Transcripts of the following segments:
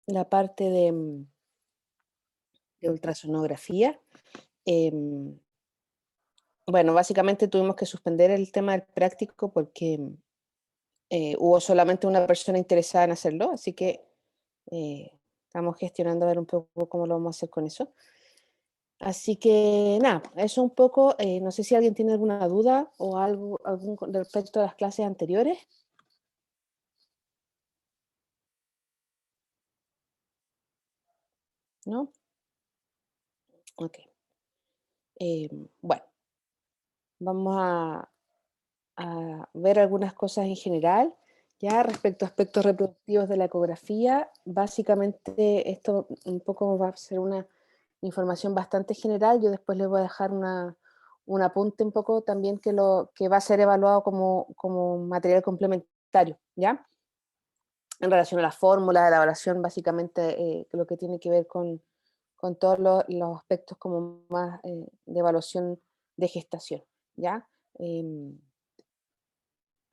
la parte de ultrasonografía. Em, bueno, básicamente tuvimos que suspender el tema del práctico porque hubo solamente una persona interesada en hacerlo, así que estamos gestionando a ver un poco cómo lo vamos a hacer con eso. Así que nada, eso un poco, no sé si alguien tiene alguna duda o algo respecto a las clases anteriores, ¿no? Ok. Bueno, vamos a ver algunas cosas en general. Ya respecto a aspectos reproductivos de la ecografía, básicamente esto un poco va a ser una información bastante general. Yo después les voy a dejar un apunte un poco también que va a ser evaluado como material complementario, ¿ya? En relación a la fórmula, de la evaluación, básicamente lo que tiene que ver con todos los aspectos como más de evaluación de gestación, ¿ya? Em,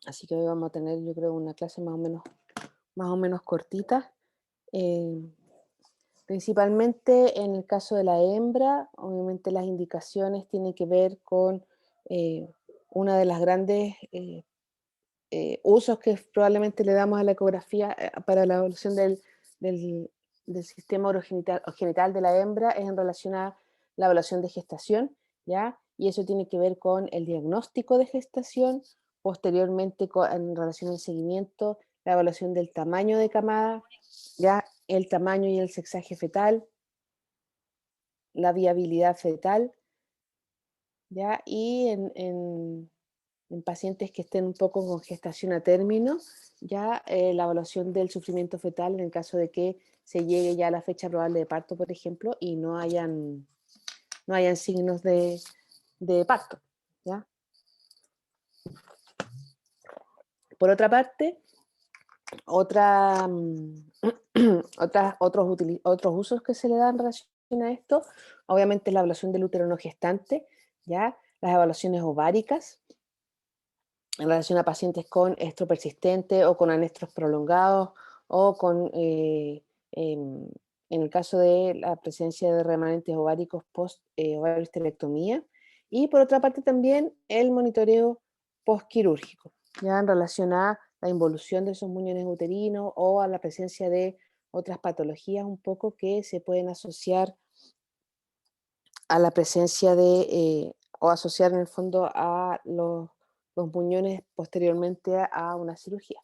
Así que hoy vamos a tener, yo creo, una clase más o menos cortita. Eh, Principalmente en el caso de la hembra, obviamente las indicaciones tienen que ver con eh, una de las grandes usos que probablemente le damos a la ecografía para la evaluación del, del sistema urogenital o genital de la hembra es en relación a la evaluación de gestación, ¿ya? Y eso tiene que ver con el diagnóstico de gestación, posteriormente en relación al seguimiento, la evaluación del tamaño de camada, ya el tamaño y el sexaje fetal, la viabilidad fetal, ya y en pacientes que estén un poco con gestación a término, ya la evaluación del sufrimiento fetal en el caso de que se llegue ya a la fecha probable de parto, por ejemplo, y no hayan signos de parto, ¿ya? Por otra parte, otra, otros usos que se le dan en relación a esto, obviamente la evaluación del útero no gestante, ¿ya? Las evaluaciones ováricas, en relación a pacientes con estro persistente o con anestros prolongados o con, en el caso de la presencia de remanentes ováricos post ovariohisterectomía. Y por otra parte también el monitoreo postquirúrgico, ya en relación a la involución de esos muñones uterinos o a la presencia de otras patologías un poco que se pueden asociar a la presencia o asociar en el fondo a los muñones posteriormente a una cirugía.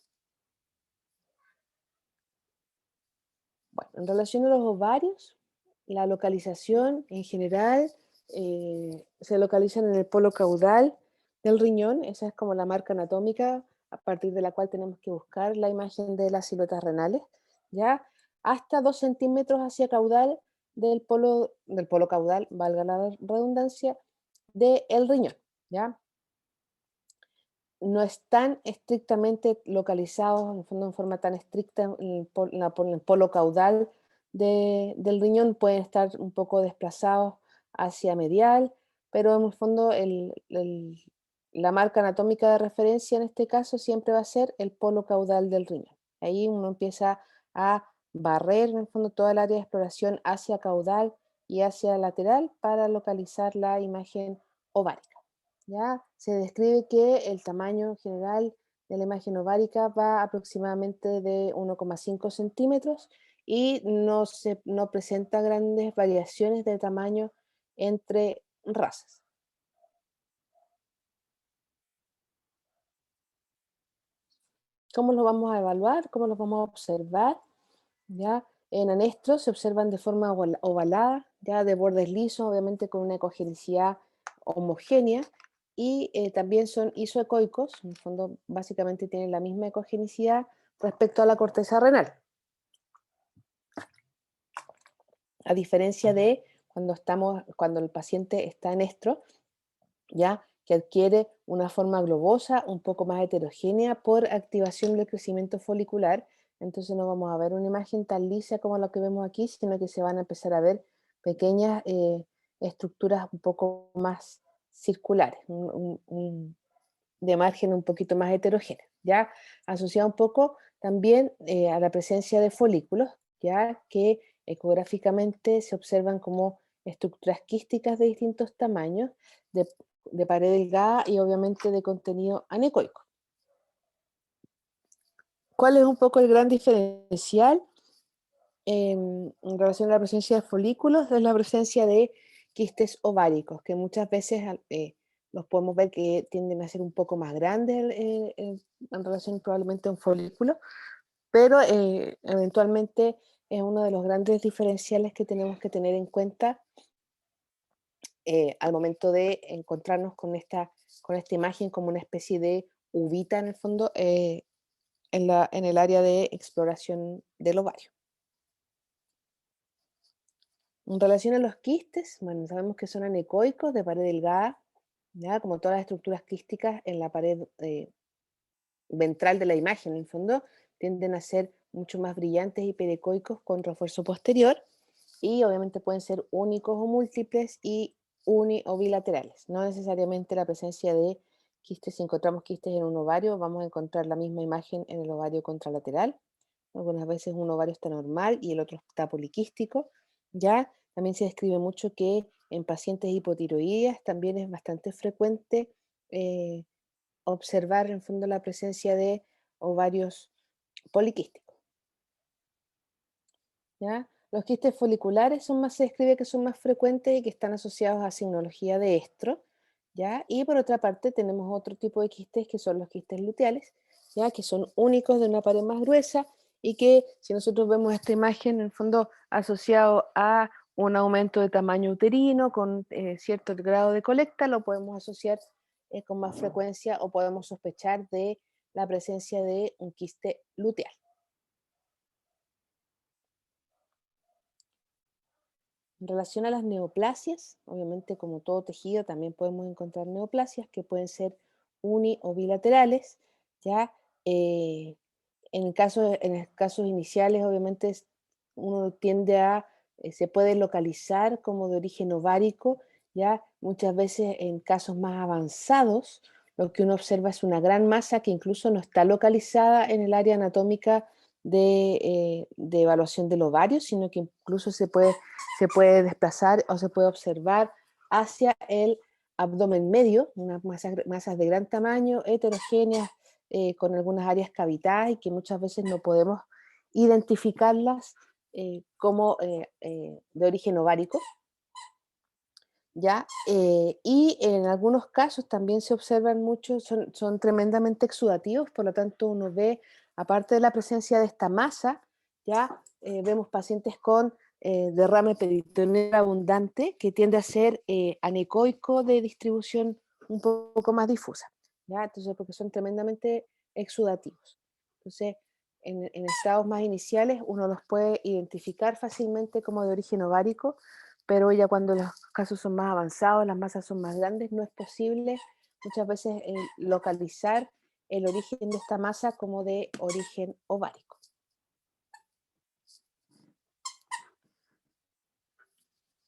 Bueno, en relación a los ovarios, la localización en general se localizan en el polo caudal del riñón, esa es como la marca anatómica a partir de la cual tenemos que buscar la imagen de las siluetas renales, ¿ya? Hasta 2 centímetros hacia caudal del polo caudal, valga la redundancia, del riñón, ¿ya? No están estrictamente localizados, en el fondo en forma tan estricta en el polo caudal del riñón, pueden estar un poco desplazados hacia medial, pero en el fondo la marca anatómica de referencia en este caso siempre va a ser el polo caudal del riñón. Ahí uno empieza a barrer en el fondo toda el área de exploración hacia caudal y hacia lateral para localizar la imagen ovárica. ¿Ya? Se describe que el tamaño general de la imagen ovárica va aproximadamente de 1,5 centímetros y no presenta grandes variaciones de tamaño entre razas. ¿Cómo lo vamos a evaluar? ¿Cómo lo vamos a observar? ¿Ya? En anestros se observan de forma ovalada, ya de bordes lisos, obviamente con una ecogenicidad homogénea, y también son isoecoicos, en el fondo básicamente tienen la misma ecogenicidad respecto a la corteza renal, a diferencia de cuando el paciente está en estro, ya que adquiere una forma globosa, un poco más heterogénea por activación del crecimiento folicular. Entonces no vamos a ver una imagen tan lisa como la que vemos aquí, sino que se van a empezar a ver pequeñas estructuras un poco más circulares, de margen un poquito más heterogéneo, ya asociado un poco también a la presencia de folículos, ya que ecográficamente se observan como estructuras quísticas de distintos tamaños, de, de pared delgada y obviamente de contenido anecoico. ¿Cuál es un poco el gran diferencial en relación a la presencia de folículos? Es la presencia de quistes ováricos, que muchas veces los podemos ver que tienden a ser un poco más grandes en relación probablemente a un folículo, pero eventualmente es uno de los grandes diferenciales que tenemos que tener en cuenta al momento de encontrarnos con esta imagen como una especie de uvita en el fondo en el área de exploración del ovario. En relación a los quistes, bueno, sabemos que son anecoicos de pared delgada, ¿ya? Como todas las estructuras quísticas en la pared ventral de la imagen, en el fondo, tienden a ser mucho más brillantes y pericoicos con refuerzo posterior, y obviamente pueden ser únicos o múltiples y uni o bilaterales. No necesariamente la presencia de quistes, si encontramos quistes en un ovario, vamos a encontrar la misma imagen en el ovario contralateral. Algunas veces un ovario está normal y el otro está poliquístico. Ya también se describe mucho que en pacientes hipotiroídeas también es bastante frecuente eh, observar en fondo la presencia de ovarios poliquísticos. ¿Ya? Los quistes foliculares se describe que son más frecuentes y que están asociados a signología de estro, ¿ya? Y por otra parte tenemos otro tipo de quistes que son los quistes luteales, ¿ya? Que son únicos de una pared más gruesa y que si nosotros vemos esta imagen en el fondo asociado a un aumento de tamaño uterino con cierto grado de colecta, lo podemos asociar con más frecuencia o podemos sospechar de la presencia de un quiste luteal. En relación a las neoplasias, obviamente como todo tejido también podemos encontrar neoplasias que pueden ser uni o bilaterales, ¿ya? Eh, en casos iniciales, obviamente uno tiende se puede localizar como de origen ovárico, ¿ya? Muchas veces en casos más avanzados, lo que uno observa es una gran masa que incluso no está localizada en el área anatómica de evaluación del ovario, sino que incluso se puede desplazar o se puede observar hacia el abdomen medio, unas masas de gran tamaño, heterogéneas, con algunas áreas cavitadas y que muchas veces no podemos identificarlas como de origen ovárico, ¿ya? Y en algunos casos también se observan muchos, son tremendamente exudativos, por lo tanto uno ve, aparte de la presencia de esta masa, ya vemos pacientes con derrame peritoneal abundante que tiende a ser anecoico de distribución un poco más difusa, ¿ya? Entonces, porque son tremendamente exudativos. Entonces, en estados más iniciales uno los puede identificar fácilmente como de origen ovárico, pero ya cuando los casos son más avanzados, las masas son más grandes, no es posible muchas veces localizar el origen de esta masa como de origen ovárico.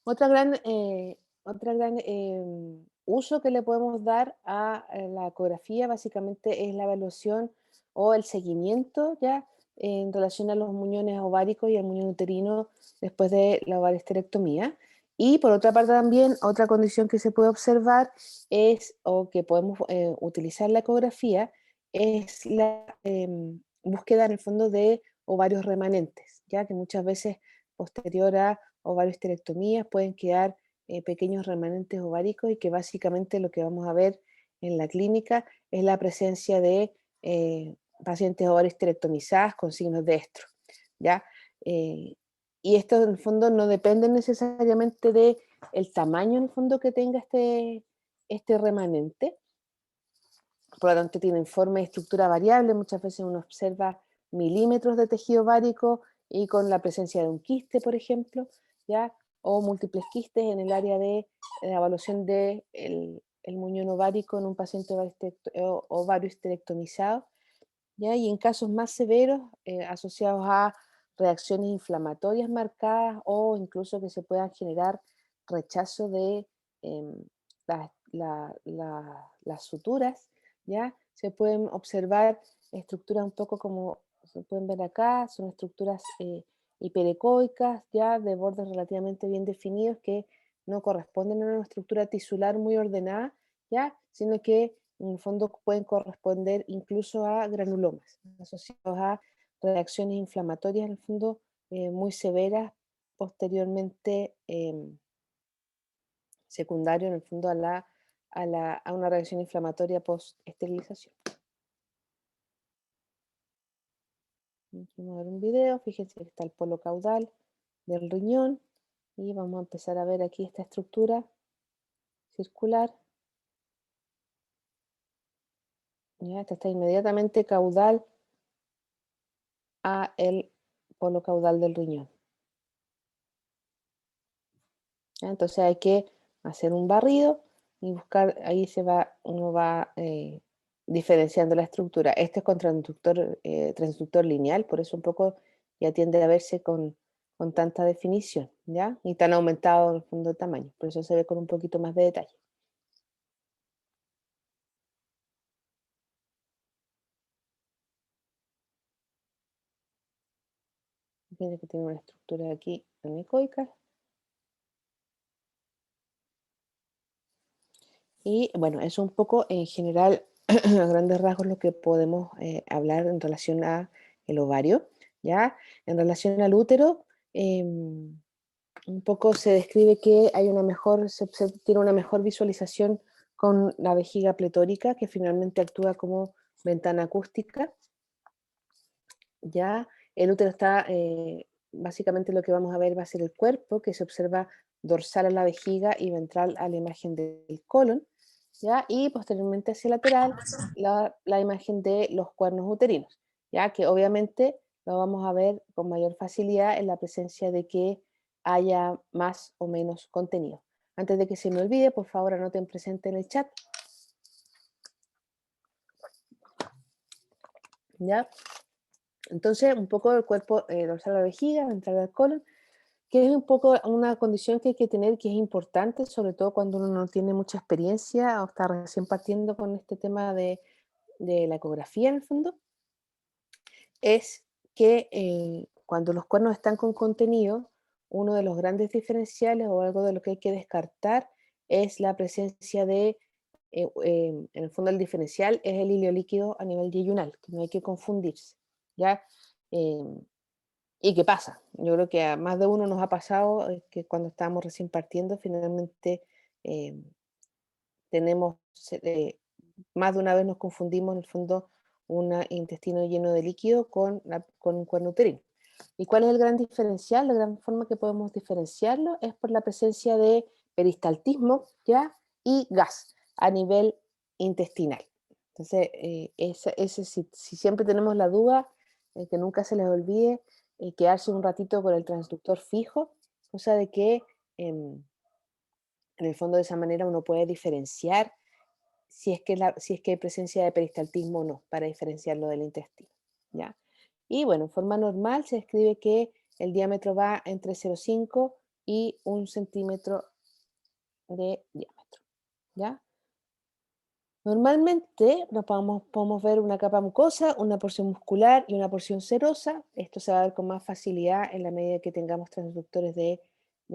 Otra gran uso que le podemos dar a la ecografía básicamente es la evaluación o el seguimiento ya en relación a los muñones ováricos y al muñón uterino después de la ovariosterectomía. Y por otra parte también, otra condición que se puede observar es, o que podemos utilizar la ecografía, es la búsqueda en el fondo de ovarios remanentes, ya que muchas veces posterior a o varias histerectomías, pueden quedar pequeños remanentes ováricos y que básicamente lo que vamos a ver en la clínica es la presencia de pacientes ovariohisterectomizadas con signos de estro, ¿ya? Eh, y esto en el fondo no depende necesariamente de el tamaño en el fondo que tenga este remanente, por lo tanto tienen forma y estructura variable, muchas veces uno observa milímetros de tejido ovárico y con la presencia de un quiste, por ejemplo, ¿ya? O múltiples quistes en el área de la evaluación del el muñón ovárico en un paciente ovario histerectomizado, ¿ya? Y en casos más severos, asociados a reacciones inflamatorias marcadas o incluso que se puedan generar rechazo de em, las suturas, ¿ya? Se pueden observar estructuras un poco como se pueden ver acá, son estructuras hiperecoicas, ya de bordes relativamente bien definidos que no corresponden a una estructura tisular muy ordenada, ya, sino que en el fondo pueden corresponder incluso a granulomas, asociados a reacciones inflamatorias, en el fondo muy severas, posteriormente secundario en el fondo a una reacción inflamatoria post-esterilización. Vamos a ver un video, fíjense que está el polo caudal del riñón y vamos a empezar a ver aquí esta estructura circular. Ya, esta está inmediatamente caudal a el polo caudal del riñón. ¿Ya? Entonces hay que hacer un barrido y buscar, ahí uno va diferenciando la estructura. Este es con transductor lineal, por eso un poco ya tiende a verse con tanta definición, ¿ya? Y tan aumentado en el fondo de tamaño, por eso se ve con un poquito más de detalle. Fíjense que tiene una estructura aquí anecoica. Y bueno, eso un poco en general, a grandes rasgos, lo que podemos hablar en relación a el ovario, ¿ya? En relación al útero, un poco se describe que hay una mejor, se tiene una mejor visualización con la vejiga pletórica, que finalmente actúa como ventana acústica, ¿ya? El útero está, básicamente lo que vamos a ver va a ser el cuerpo, que se observa dorsal a la vejiga y ventral a la imagen del colon, ¿ya? Y posteriormente hacia lateral la imagen de los cuernos uterinos, ¿ya? Que obviamente lo vamos a ver con mayor facilidad en la presencia de que haya más o menos contenido. Antes de que se me olvide, por favor anoten presente en el chat, ¿ya? Entonces, un poco el cuerpo dorsal a la vejiga, ventral al colon, que es un poco una condición que hay que tener, que es importante, sobre todo cuando uno no tiene mucha experiencia o está recién partiendo con este tema de la ecografía en el fondo, es que cuando los cuernos están con contenido, uno de los grandes diferenciales o algo de lo que hay que descartar es la presencia de, en el fondo el diferencial es el hilo líquido a nivel yeyunal, que no hay que confundirse, ¿ya? ¿Y qué pasa? Yo creo que a más de uno nos ha pasado que cuando estábamos recién partiendo, finalmente eh, tenemos, más de una vez nos confundimos en el fondo un intestino lleno de líquido con un cuerno uterino. ¿Y cuál es el gran diferencial? La gran forma que podemos diferenciarlo es por la presencia de peristaltismo, ¿ya? Y gas a nivel intestinal. Entonces, si siempre tenemos la duda, que nunca se les olvide quedarse un ratito con el transductor fijo, cosa de que em, en el fondo de esa manera uno puede diferenciar si es que hay presencia de peristaltismo o no, para diferenciarlo del intestino, ¿ya? Y bueno, en forma normal se describe que el diámetro va entre 0,5 y 1 centímetro de diámetro, ¿ya? Normalmente podemos ver una capa mucosa, una porción muscular y una porción serosa. Esto se va a ver con más facilidad en la medida que tengamos transductores de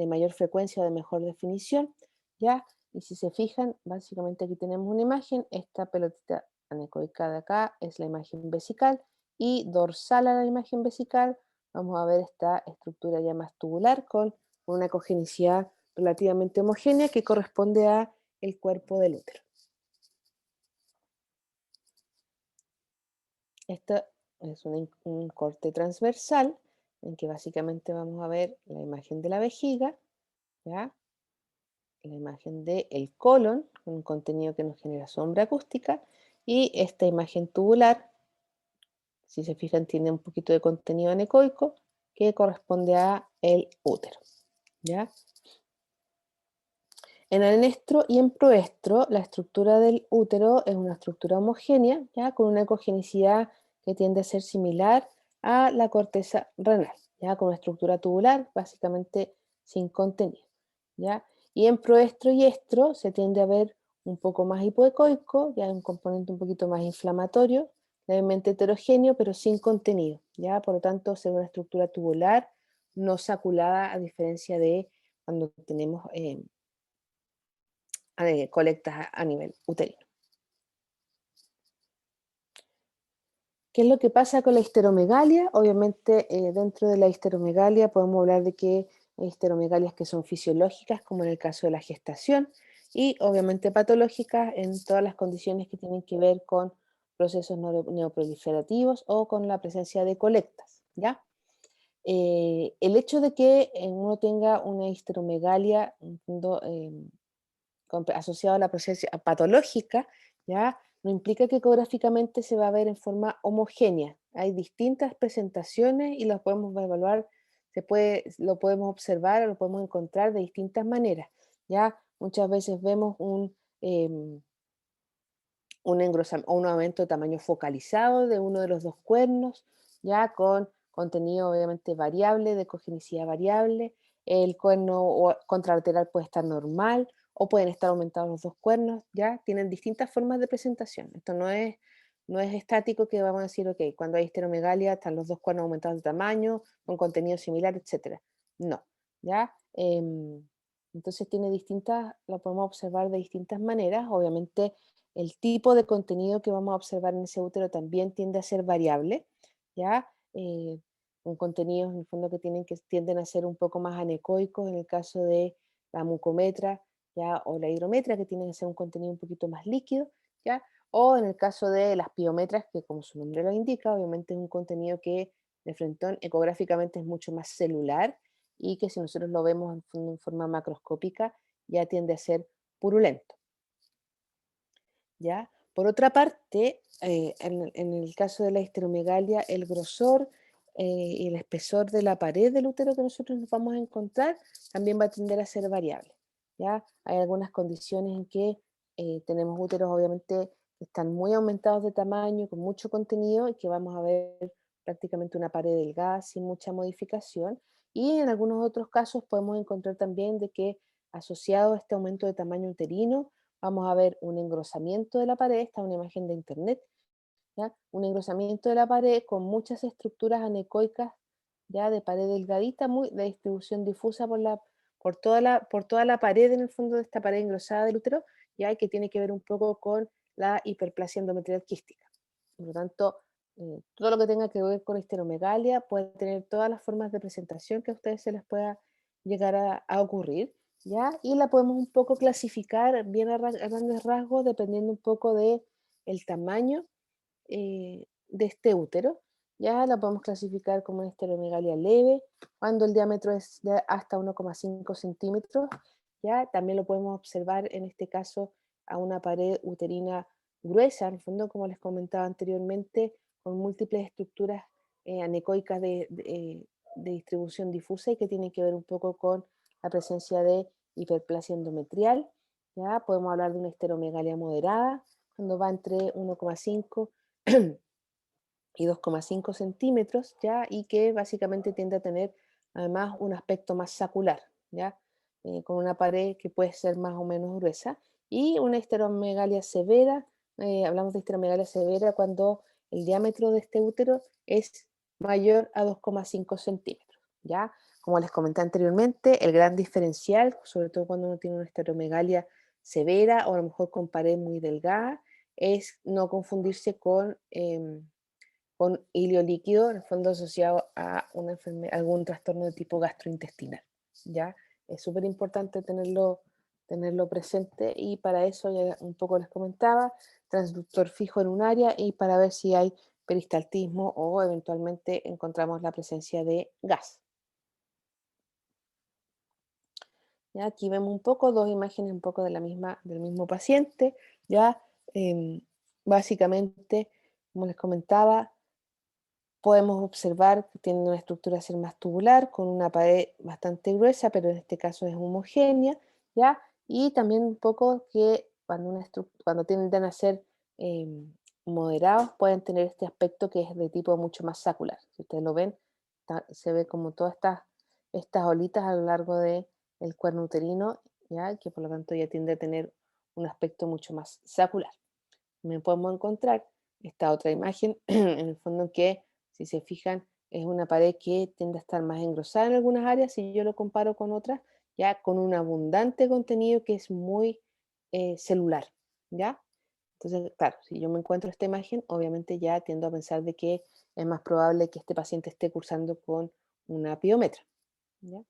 mayor frecuencia o de mejor definición, ¿ya? Y si se fijan, básicamente aquí tenemos una imagen. Esta pelotita anecoica de acá es la imagen vesical y dorsal a la imagen vesical vamos a ver esta estructura ya más tubular con una ecogenicidad relativamente homogénea que corresponde a el cuerpo del útero. Esto es un corte transversal en que básicamente vamos a ver la imagen de la vejiga, ¿ya? La imagen del colon, con un contenido que nos genera sombra acústica, y esta imagen tubular, si se fijan, tiene un poquito de contenido anecoico que corresponde a el útero, ¿ya? En el anestro y en proestro, la estructura del útero es una estructura homogénea, ¿ya? Con una ecogenicidad que tiende a ser similar a la corteza renal, ¿ya? Con una estructura tubular, básicamente sin contenido, ¿ya? Y en proestro y estro se tiende a ver un poco más hipoecoico, ya un componente un poquito más inflamatorio, levemente heterogéneo, pero sin contenido, ¿ya? Por lo tanto, se ve una estructura tubular no saculada, a diferencia de cuando tenemos colectas a nivel uterino. ¿Qué es lo que pasa con la histeromegalia? Obviamente, dentro de la histeromegalia podemos hablar de que hay histeromegalias que son fisiológicas, como en el caso de la gestación, y obviamente patológicas en todas las condiciones que tienen que ver con procesos neoproliferativos o con la presencia de colectas, ¿ya? El hecho de que uno tenga una histeromegalia en el fondo, asociado a la presencia patológica, ¿ya? No implica que ecográficamente se va a ver en forma homogénea. Hay distintas presentaciones y las podemos evaluar, lo podemos observar o lo podemos encontrar de distintas maneras, ¿ya? Muchas veces vemos em, un aumento de tamaño focalizado de uno de los dos cuernos, ya con contenido obviamente variable, de cogenicidad variable. El cuerno contralateral puede estar normal o pueden estar aumentados los dos cuernos, ya tienen distintas formas de presentación. Esto no es estático que vamos a decir, ok, cuando hay histeromegalia están los dos cuernos aumentados de tamaño, con contenido similar, etcétera. No, ya. Entonces tiene lo podemos observar de distintas maneras. Obviamente el tipo de contenido que vamos a observar en ese útero también tiende a ser variable, ¿ya? Con contenidos en el fondo que tienden a ser un poco más anecoicos en el caso de la mucometra, ¿ya? O la hidrometra, que tienen que ser un contenido un poquito más líquido, ¿ya? O en el caso de las piometras, que como su nombre lo indica, obviamente es un contenido que de frentón ecográficamente es mucho más celular y que si nosotros lo vemos en forma macroscópica ya tiende a ser purulento. ¿Ya? Por otra parte, en el caso de la histeromegalia, el grosor y el espesor de la pared del útero que nosotros nos vamos a encontrar también va a tender a ser variable, ¿ya? Hay algunas condiciones en que tenemos úteros obviamente que están muy aumentados de tamaño, con mucho contenido y que vamos a ver prácticamente una pared delgada sin mucha modificación. Y en algunos otros casos podemos encontrar también de que asociado a este aumento de tamaño uterino, vamos a ver un engrosamiento de la pared, esta es una imagen de internet, ¿ya? Un engrosamiento de la pared con muchas estructuras anecoicas, ya de pared delgadita, de distribución difusa por toda la pared en el fondo de esta pared engrosada del útero, ya que tiene que ver un poco con la hiperplasia endometrial quística. Por lo tanto, todo lo que tenga que ver con histeromegalia puede tener todas las formas de presentación que a ustedes se les pueda llegar a ocurrir, ¿ya? Y la podemos un poco clasificar bien a grandes rasgos dependiendo un poco de el tamaño de este útero. Ya la podemos clasificar como una histeromegalia leve, cuando el diámetro es de hasta 1,5 centímetros. Ya también lo podemos observar en este caso a una pared uterina gruesa, en el fondo, como les comentaba anteriormente, con múltiples estructuras anecoicas de distribución difusa y que tienen que ver un poco con la presencia de hiperplasia endometrial. Ya podemos hablar de una histeromegalia moderada, cuando va entre 1,5 y 2,5 centímetros, ¿ya? Y que básicamente tiende a tener además un aspecto más sacular, ¿ya? Con una pared que puede ser más o menos gruesa. Y una histeromegalia severa, hablamos de histeromegalia severa cuando el diámetro de este útero es mayor a 2,5 centímetros, ¿ya? Como les comenté anteriormente, el gran diferencial, sobre todo cuando uno tiene una histeromegalia severa o a lo mejor con pared muy delgada, es no confundirse con hilio líquido, en el fondo asociado a algún trastorno de tipo gastrointestinal, ¿ya? Es súper importante tenerlo presente y para eso ya un poco les comentaba, transductor fijo en un área y para ver si hay peristaltismo o eventualmente encontramos la presencia de gas. ¿Ya? Aquí vemos un poco, dos imágenes un poco del mismo paciente, ya em, básicamente, como les comentaba, podemos observar que tiene una estructura ser más tubular, con una pared bastante gruesa, pero en este caso es homogénea, ¿ya? Y también un poco que cuando tienden a ser moderados, pueden tener este aspecto que es de tipo mucho más sacular. Si ustedes lo ven, se ve como todas estas olitas a lo largo del cuerno uterino, ¿ya? Que por lo tanto ya tiende a tener un aspecto mucho más sacular. También podemos encontrar esta otra imagen, en el fondo que, si se fijan, es una pared que tiende a estar más engrosada en algunas áreas, si yo lo comparo con otras, ya con un abundante contenido que es muy celular, ¿ya? Entonces, claro, si yo me encuentro esta imagen, obviamente ya tiendo a pensar de que es más probable que este paciente esté cursando con una piometra, ¿ya?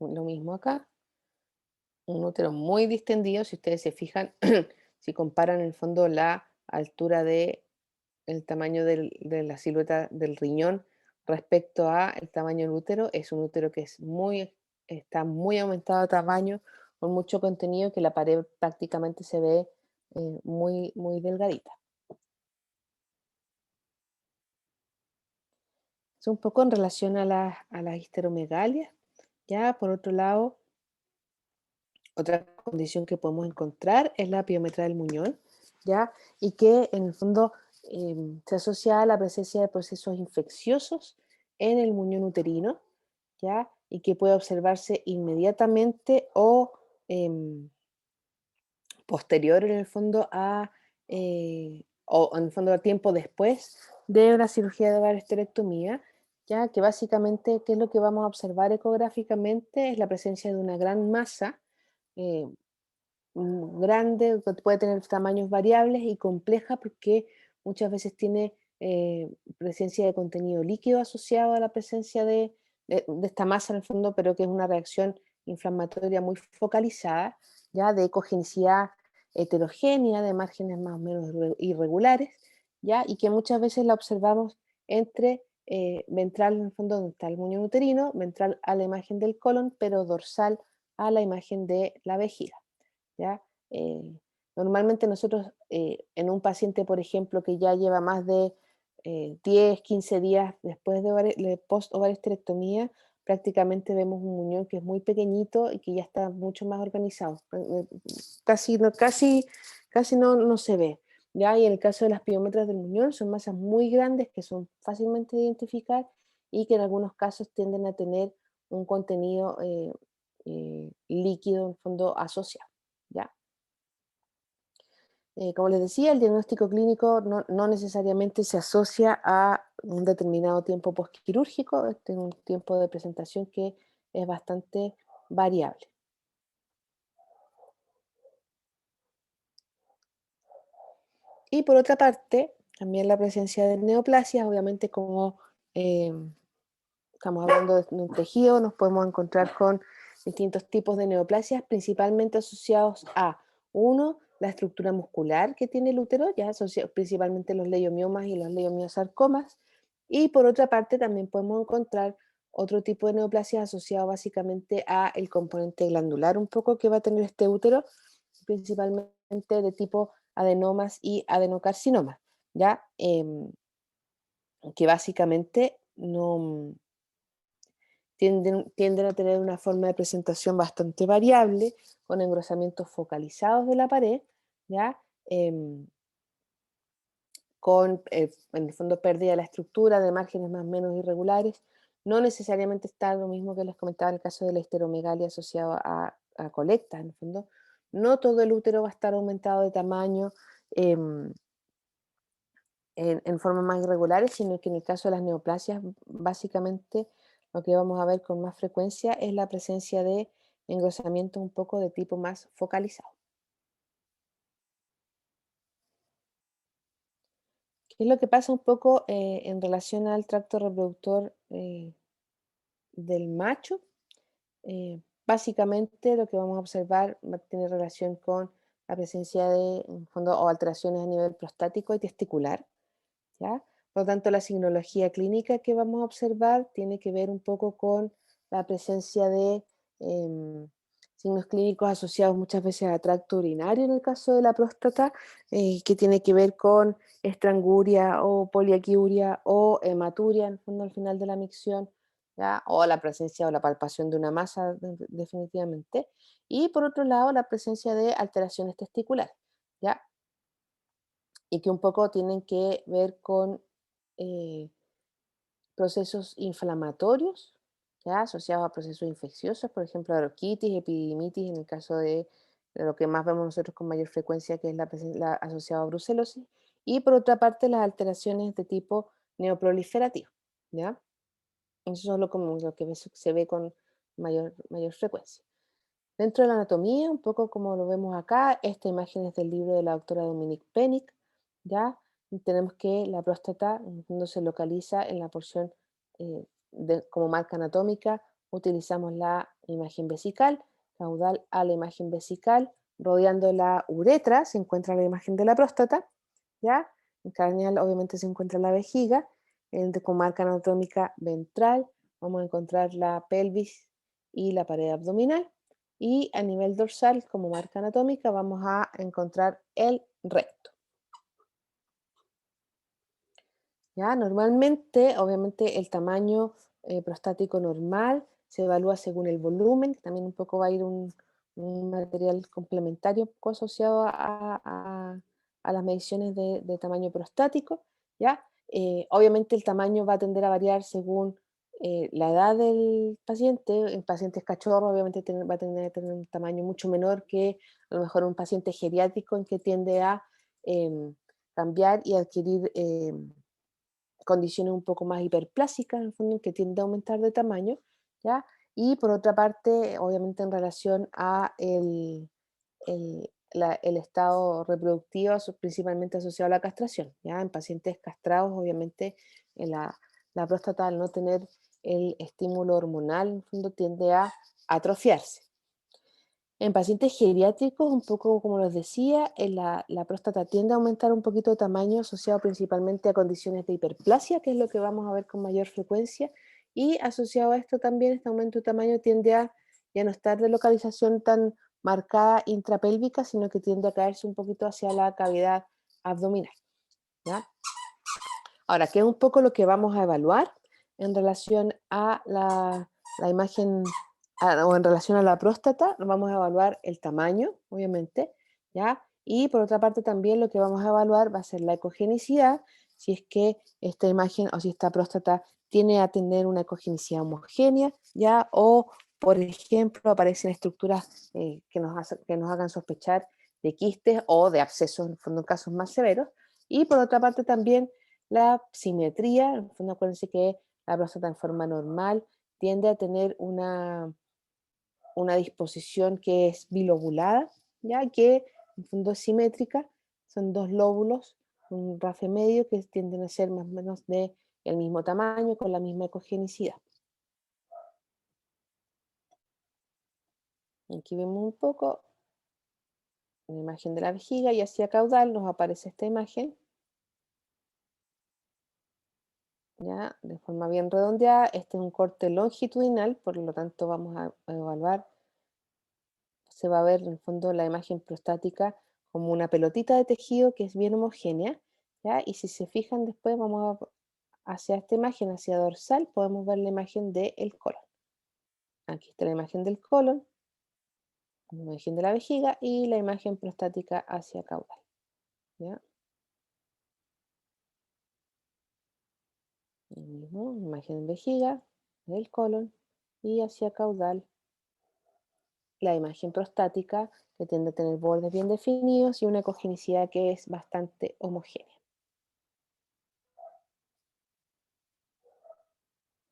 Lo mismo acá, un útero muy distendido, si ustedes se fijan, si comparan en el fondo la altura de el tamaño de la silueta del riñón respecto a el tamaño del útero, es un útero que está muy aumentado de tamaño, con mucho contenido, que la pared prácticamente se ve muy, muy delgadita. Es un poco en relación a las histeromegalias. Ya, por otro lado, otra condición que podemos encontrar es la piometría del muñón, ¿ya? Y que en el fondo se asocia a la presencia de procesos infecciosos en el muñón uterino, ¿ya? Y que puede observarse inmediatamente o em, posterior en el fondo o en el fondo a tiempo después de una cirugía de varoesterectomía, ya que básicamente, ¿qué es lo que vamos a observar ecográficamente? Es la presencia de una gran masa eh, grande, que puede tener tamaños variables y compleja porque muchas veces tiene presencia de contenido líquido asociado a la presencia de esta masa en el fondo, pero que es una reacción inflamatoria muy focalizada, ya de ecogenicidad heterogénea, de márgenes más o menos irregulares, ya, y que muchas veces la observamos entre ventral en el fondo donde está el muñón uterino, ventral a la imagen del colon, pero dorsal a la imagen de la vejiga. ¿Ya? Normalmente nosotros en un paciente, por ejemplo, que ya lleva más de 10, 15 días después de post-ovariosterectomía, prácticamente vemos un muñón que es muy pequeñito y que ya está mucho más organizado. Casi no se ve. ¿Ya? Y en el caso de las piometras del muñón son masas muy grandes que son fácilmente de identificar y que en algunos casos tienden a tener un contenido líquido en fondo asociado. ¿Ya? Como les decía, el diagnóstico clínico no necesariamente se asocia a un determinado tiempo postquirúrgico, este un tiempo de presentación que es bastante variable. Y por otra parte, también la presencia de neoplasias, obviamente como eh, estamos hablando de un tejido, nos podemos encontrar con distintos tipos de neoplasias, principalmente asociados a, uno, la estructura muscular que tiene el útero, ya principalmente los leiomiomas y los leiomiosarcomas, y por otra parte también podemos encontrar otro tipo de neoplasias asociado básicamente a el componente glandular un poco que va a tener este útero, principalmente de tipo adenomas y adenocarcinomas, ya que básicamente no tienden a tener una forma de presentación bastante variable, con engrosamientos focalizados de la pared, ¿ya? Con, en el fondo, pérdida de la estructura, de márgenes más o menos irregulares. No necesariamente está lo mismo que les comentaba en el caso de la histeromegalia asociado a colectas, en el fondo. No todo el útero va a estar aumentado de tamaño en formas más irregulares, sino que en el caso de las neoplasias, básicamente lo que vamos a ver con más frecuencia es la presencia de engrosamiento un poco de tipo más focalizado. ¿Qué es lo que pasa un poco en relación al tracto reproductor del macho? Básicamente lo que vamos a observar tiene relación con la presencia de, en fondo, o alteraciones a nivel prostático y testicular. ¿Ya? Por lo tanto, la signología clínica que vamos a observar tiene que ver un poco con la presencia de signos clínicos asociados muchas veces a tracto urinario en el caso de la próstata, que tiene que ver con estranguria o poliaquiuria o hematuria, en el fondo al final de la micción, ¿ya? O la presencia o la palpación de una masa definitivamente. Y por otro lado, la presencia de alteraciones testiculares, ¿ya? Y que un poco tienen que ver con eh, procesos inflamatorios, ¿ya? Asociados a procesos infecciosos, por ejemplo, bronquitis, epididimitis, en el caso de lo que más vemos nosotros con mayor frecuencia, que es la asociada a brucelosis, y por otra parte las alteraciones de tipo neoproliferativo, ¿ya? Eso es como lo que se ve con mayor frecuencia. Dentro de la anatomía, un poco como lo vemos acá, esta imagen es del libro de la doctora Dominique Pennick, ¿ya? Y tenemos que la próstata en el fondo se localiza en la porción como marca anatómica, utilizamos la imagen vesical, caudal a la imagen vesical, rodeando la uretra se encuentra la imagen de la próstata, ¿ya? En craneal obviamente se encuentra la vejiga, en comarca anatómica ventral vamos a encontrar la pelvis y la pared abdominal, y a nivel dorsal como marca anatómica vamos a encontrar el recto. ¿Ya? Normalmente, obviamente, el tamaño prostático normal se evalúa según el volumen, que también un poco va a ir un material complementario un poco asociado a las mediciones de tamaño prostático, ¿ya? Obviamente el tamaño va a tender a variar según la edad del paciente. En pacientes cachorros, obviamente va a tener un tamaño mucho menor que a lo mejor un paciente geriátrico en que tiende a cambiar y adquirir condiciones un poco más hiperplásicas, en el fondo, que tiende a aumentar de tamaño, ¿ya? Y por otra parte, obviamente en relación a el estado reproductivo, principalmente asociado a la castración, ¿ya? En pacientes castrados, obviamente, la próstata al no tener el estímulo hormonal, en el fondo, tiende a atrofiarse. En pacientes geriátricos, un poco como les decía, la próstata tiende a aumentar un poquito de tamaño asociado principalmente a condiciones de hiperplasia, que es lo que vamos a ver con mayor frecuencia, y asociado a esto también este aumento de tamaño tiende a ya no estar de localización tan marcada intrapélvica, sino que tiende a caerse un poquito hacia la cavidad abdominal, ¿ya? Ahora, ¿qué es un poco lo que vamos a evaluar en relación a la imagen o en relación a la próstata? Vamos a evaluar el tamaño, obviamente, ¿ya? Y por otra parte también lo que vamos a evaluar va a ser la ecogenicidad, si es que esta imagen o si esta próstata tiene a tener una ecogenicidad homogénea, ¿ya? O, por ejemplo, aparecen estructuras que nos hagan sospechar de quistes o de abscesos, en el fondo, en casos más severos. Y por otra parte también la simetría, en el fondo acuérdense que la próstata en forma normal tiende a tener una disposición que es bilobulada, ya que en el fondo es simétrica, son dos lóbulos, un rafe medio que tienden a ser más o menos del mismo tamaño, con la misma ecogenicidad. Aquí vemos un poco la imagen de la vejiga y hacia caudal nos aparece esta imagen, ¿ya? De forma bien redondeada. Este es un corte longitudinal, por lo tanto vamos a evaluar. Se va a ver en el fondo la imagen prostática como una pelotita de tejido que es bien homogénea, ¿ya? Y si se fijan después vamos hacia esta imagen, hacia dorsal, podemos ver la imagen del colon. Aquí está la imagen del colon, la imagen de la vejiga y la imagen prostática hacia caudal, ¿ya? Lo mismo, imagen vejiga, del colon y hacia caudal la imagen prostática, que tiende a tener bordes bien definidos y una ecogenicidad que es bastante homogénea.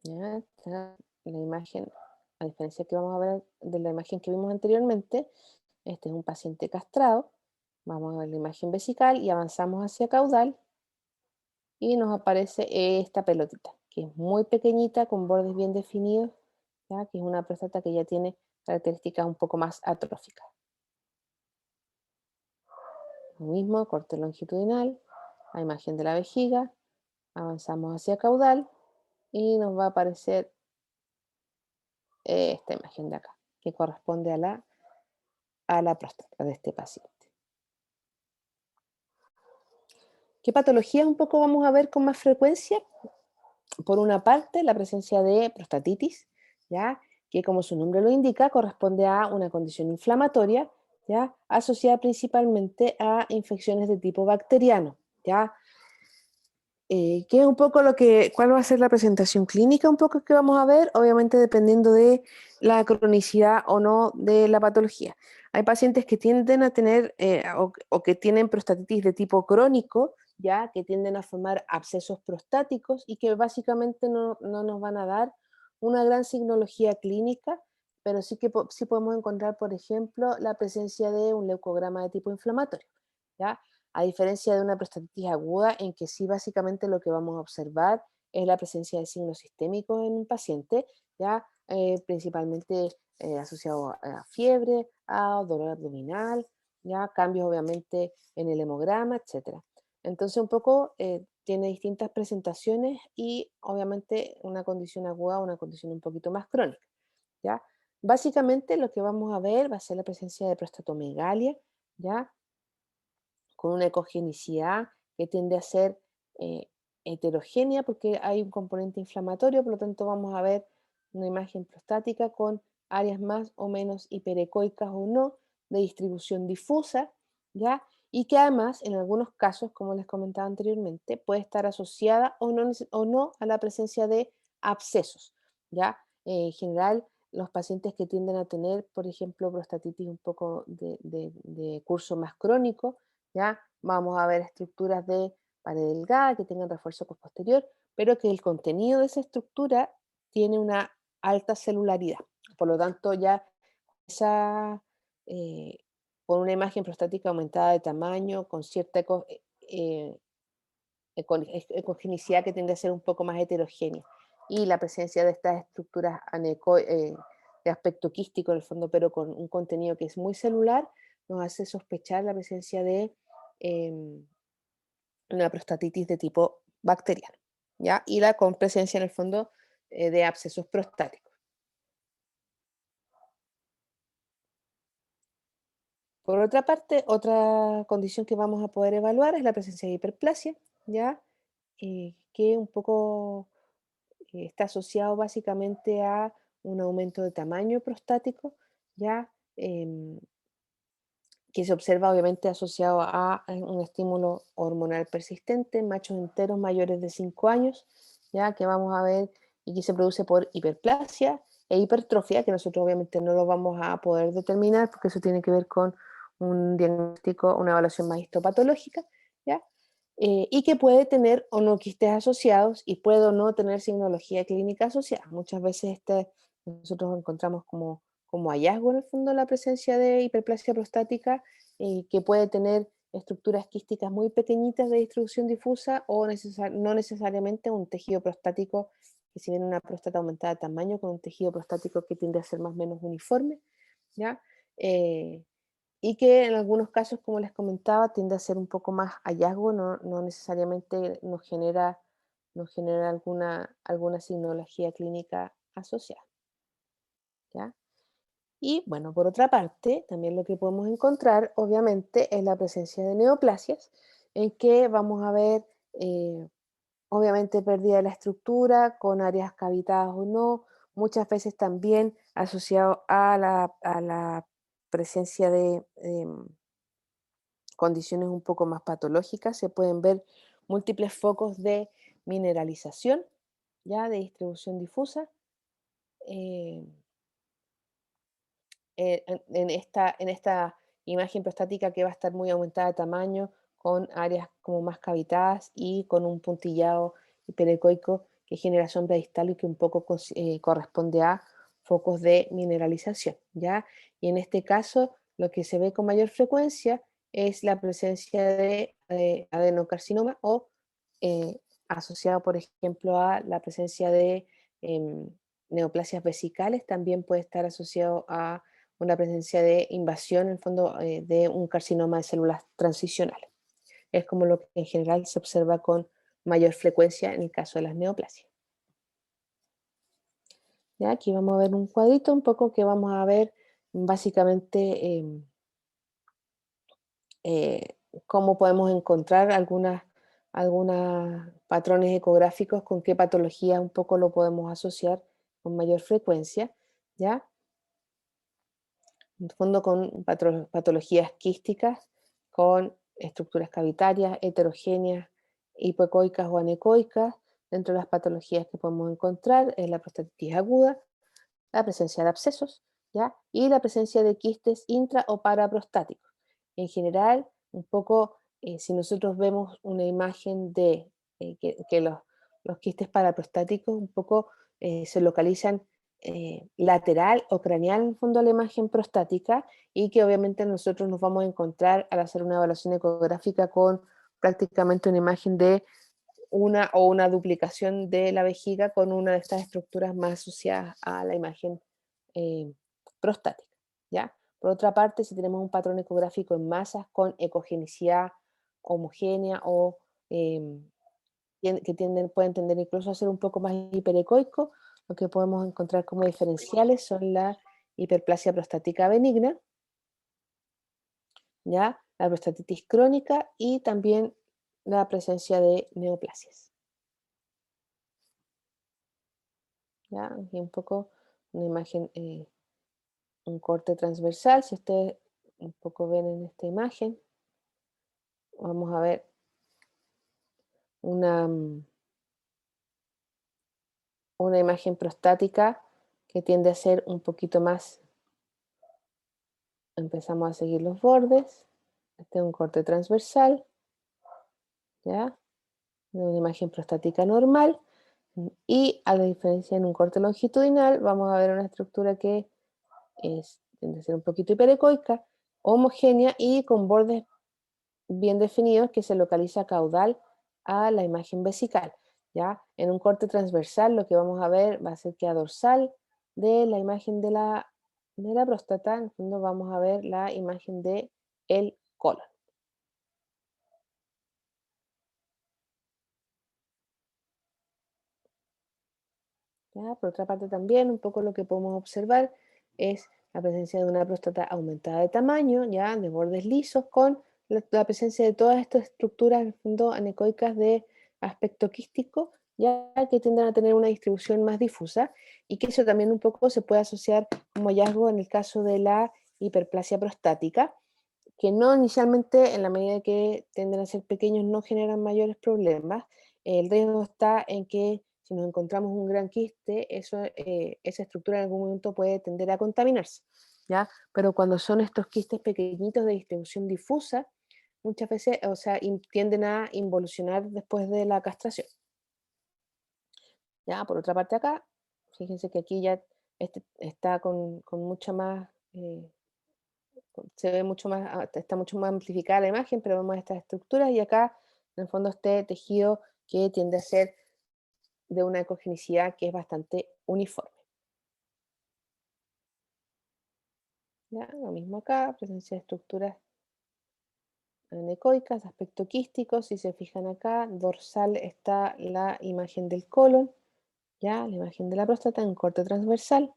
¿Ya? Está la imagen, a diferencia que vamos a ver de la imagen que vimos anteriormente, este es un paciente castrado. Vamos a ver la imagen vesical y avanzamos hacia caudal y nos aparece esta pelotita, que es muy pequeñita, con bordes bien definidos, ¿ya? Que es una próstata que ya tiene características un poco más atróficas. Lo mismo, corte longitudinal, la imagen de la vejiga, avanzamos hacia caudal y nos va a aparecer esta imagen de acá, que corresponde a la próstata de este paciente. ¿Qué patologías un poco vamos a ver con más frecuencia? Por una parte, la presencia de prostatitis, ¿ya? Que como su nombre lo indica, corresponde a una condición inflamatoria, ¿ya? Asociada principalmente a infecciones de tipo bacteriano, ¿ya? ¿Qué es un poco cuál va a ser la presentación clínica un poco que vamos a ver? Obviamente dependiendo de la cronicidad o no de la patología. Hay pacientes que tienden a tener o que tienen prostatitis de tipo crónico, ya que tienden a formar abscesos prostáticos y que básicamente no nos van a dar una gran signología clínica, pero sí que sí podemos encontrar, por ejemplo, la presencia de un leucograma de tipo inflamatorio, ¿ya? A diferencia de una prostatitis aguda, en que sí básicamente lo que vamos a observar es la presencia de signos sistémicos en un paciente, ya principalmente asociado a fiebre, a dolor abdominal, ya cambios obviamente en el hemograma, etcétera. Entonces un poco tiene distintas presentaciones y obviamente una condición aguda, una condición un poquito más crónica, ¿ya? Básicamente lo que vamos a ver va a ser la presencia de prostatomegalia, ¿ya? Con una ecogenicidad que tiende a ser eh, heterogénea porque hay un componente inflamatorio, por lo tanto vamos a ver una imagen prostática con áreas más o menos hiperecoicas o no, de distribución difusa, ¿ya? Y que además, en algunos casos, como les comentaba anteriormente, puede estar asociada o no a la presencia de abscesos, ¿ya? En general, los pacientes que tienden a tener, por ejemplo, prostatitis un poco de curso más crónico, ¿ya? Vamos a ver estructuras de pared delgada que tengan refuerzo posterior, pero que el contenido de esa estructura tiene una alta celularidad. Por lo tanto, ya esa, eh, con una imagen prostática aumentada de tamaño, con cierta ecogenicidad que tiende a ser un poco más heterogénea, y la presencia de estas estructuras de aspecto quístico en el fondo, pero con un contenido que es muy celular, nos hace sospechar la presencia de em, una prostatitis de tipo bacteriano, ¿ya? Y la con presencia en el fondo de abscesos prostáticos. Por otra parte, otra condición que vamos a poder evaluar es la presencia de hiperplasia, ¿ya? Que un poco está asociado básicamente a un aumento de tamaño prostático, ¿ya? Que se observa obviamente asociado a un estímulo hormonal persistente en machos enteros mayores de 5 años, ya que vamos a ver y que se produce por hiperplasia e hipertrofia, que nosotros obviamente no lo vamos a poder determinar porque eso tiene que ver con un diagnóstico, una evaluación más histopatológica, ¿ya? Y que puede tener o no quistes asociados y puede o no tener signología clínica asociada. Muchas veces nosotros encontramos como hallazgo en el fondo la presencia de hiperplasia prostática que puede tener estructuras quísticas muy pequeñitas de distribución difusa o no necesariamente un tejido prostático, que si bien una próstata aumentada de tamaño, con un tejido prostático que tiende a ser más o menos uniforme, ¿ya? Eh, y que en algunos casos, como les comentaba, tiende a ser un poco más hallazgo, no necesariamente nos genera alguna signología clínica asociada, ¿ya? Y bueno, por otra parte, también lo que podemos encontrar, obviamente, es la presencia de neoplasias, en que vamos a ver, obviamente, pérdida de la estructura, con áreas cavitadas o no, muchas veces también asociado a la presencia de condiciones un poco más patológicas, se pueden ver múltiples focos de mineralización, ya de distribución difusa. eh, en esta imagen prostática que va a estar muy aumentada de tamaño, con áreas como más cavitadas y con un puntillado hiperecoico que genera sombra distal y que un poco corresponde a focos de mineralización, ¿ya? Y en este caso, lo que se ve con mayor frecuencia es la presencia de adenocarcinoma o asociado, por ejemplo, a la presencia de em, neoplasias vesicales, también puede estar asociado a una presencia de invasión, en el fondo, de un carcinoma de células transicionales. Es como lo que en general se observa con mayor frecuencia en el caso de las neoplasias. ¿Ya? Aquí vamos a ver un cuadrito un poco que vamos a ver básicamente eh, cómo podemos encontrar algunas patrones ecográficos, con qué patologías un poco lo podemos asociar con mayor frecuencia, ¿ya? En el fondo con patologías quísticas, con estructuras cavitarias, heterogéneas, hipoecoicas o anecoicas. Dentro de las patologías que podemos encontrar es la prostatitis aguda, la presencia de abscesos, ¿ya? Y la presencia de quistes intra o paraprostáticos. En general, un poco si nosotros vemos una imagen de que los quistes paraprostáticos un poco se localizan lateral o craneal en el fondo a la imagen prostática y que obviamente nosotros nos vamos a encontrar al hacer una evaluación ecográfica con prácticamente una imagen de una duplicación de la vejiga con una de estas estructuras más asociadas a la imagen eh, prostática, ¿ya? Por otra parte, si tenemos un patrón ecográfico en masas con ecogenicidad homogénea o que pueden tender incluso a ser un poco más hiperecoico, lo que podemos encontrar como diferenciales son la hiperplasia prostática benigna, ¿ya? La prostatitis crónica y también la presencia de neoplasias. ¿Ya? Aquí un poco una imagen, un corte transversal, si ustedes un poco ven en esta imagen, vamos a ver una, una imagen prostática que tiende a ser un poquito más, empezamos a seguir los bordes, este es un corte transversal, ¿ya? De una imagen prostática normal, y a la diferencia en un corte longitudinal, vamos a ver una estructura que tiende a ser un poquito hiperecoica, homogénea y con bordes bien definidos que se localiza caudal a la imagen vesical. ¿Ya? En un corte transversal lo que vamos a ver va a ser que a dorsal de la imagen de la próstata, en el fondo vamos a ver la imagen de el colon. ¿Ya? Por otra parte también un poco lo que podemos observar es la presencia de una próstata aumentada de tamaño, ya de bordes lisos, con la presencia de todas estas estructuras en el fondo anecoicas de aspecto quístico, ya que tienden a tener una distribución más difusa y que eso también un poco se puede asociar como hallazgo en el caso de la hiperplasia prostática, que no inicialmente, en la medida que tienden a ser pequeños, no generan mayores problemas. El riesgo está en que si nos encontramos un gran quiste, esa estructura en algún momento puede tender a contaminarse, ¿ya? Pero cuando son estos quistes pequeñitos de distribución difusa, muchas veces, o sea, tienden a involucionar después de la castración, ¿ya? Por otra parte acá, fíjense que aquí ya está con mucha más... se ve mucho más, está mucho más amplificada la imagen, pero vemos estas estructuras y acá en el fondo este tejido que tiende a ser de una ecogenicidad que es bastante uniforme. ¿Ya? Lo mismo acá, presencia de estructuras anecoicas, aspecto quístico, si se fijan acá, dorsal está la imagen del colon, ¿ya? La imagen de la próstata en corte transversal,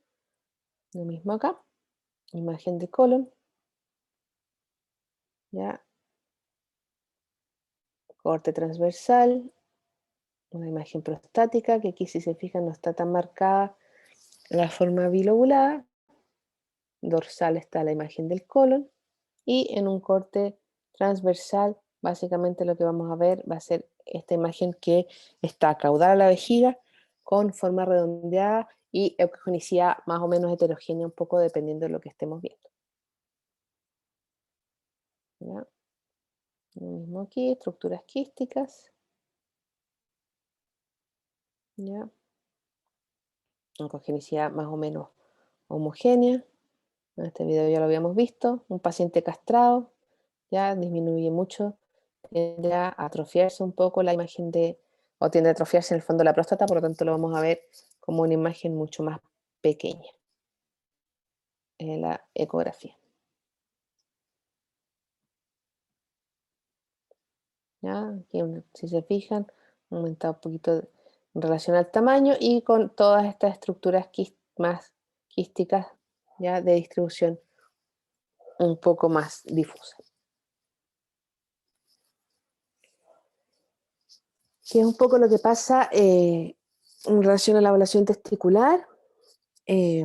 lo mismo acá, imagen de colon, ¿ya? Corte transversal, una imagen prostática, que aquí si se fijan no está tan marcada la forma bilobulada, dorsal está la imagen del colon, y en un corte transversal, básicamente lo que vamos a ver va a ser esta imagen que está caudal a la vejiga, con forma redondeada y ecogenicidad más o menos heterogénea, un poco dependiendo de lo que estemos viendo. ¿Ya? Lo mismo aquí, estructuras quísticas. ¿Ya? Ecogenicidad más o menos homogénea. En este video ya lo habíamos visto. Un paciente castrado ya disminuye mucho, tiende a atrofiarse un poco la imagen o tiende a atrofiarse en el fondo de la próstata, por lo tanto lo vamos a ver como una imagen mucho más pequeña en la ecografía. ¿Ya? Aquí, si se fijan, aumenta un poquito en relación al tamaño y con todas estas estructuras más quísticas, ya de distribución un poco más difusa. Que es un poco lo que pasa en relación a la evaluación testicular. Eh,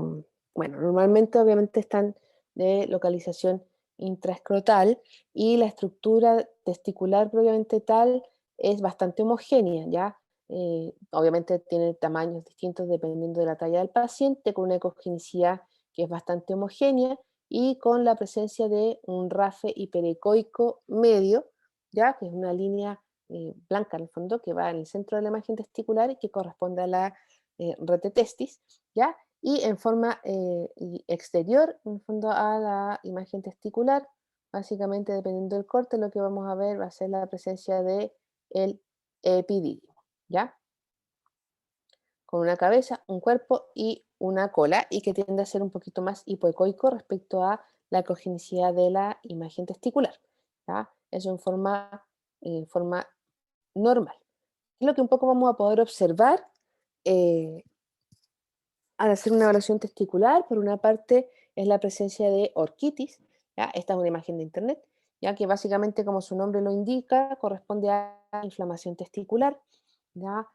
bueno, normalmente obviamente están de localización intraescrotal y la estructura testicular propiamente tal es bastante homogénea, ¿ya? Obviamente tiene tamaños distintos dependiendo de la talla del paciente, con una ecogenicidad que es bastante homogénea y con la presencia de un RAFE hiperecoico medio, ya que es una línea blanca en el fondo que va en el centro de la imagen testicular y que corresponde a la red de testis, ¿ya? Y en forma exterior, en el fondo, a la imagen testicular, básicamente dependiendo del corte, lo que vamos a ver va a ser la presencia de el epidídimo, ¿ya? Con una cabeza, un cuerpo y una cola, y que tiende a ser un poquito más hipoecoico respecto a la cogenicidad de la imagen testicular, ¿ya? Eso en forma normal. Es lo que un poco vamos a poder observar eh, al hacer una evaluación testicular. Por una parte, es la presencia de orquitis, ¿ya? Esta es una imagen de internet, ya que básicamente, como su nombre lo indica, corresponde a inflamación testicular, ¿ya?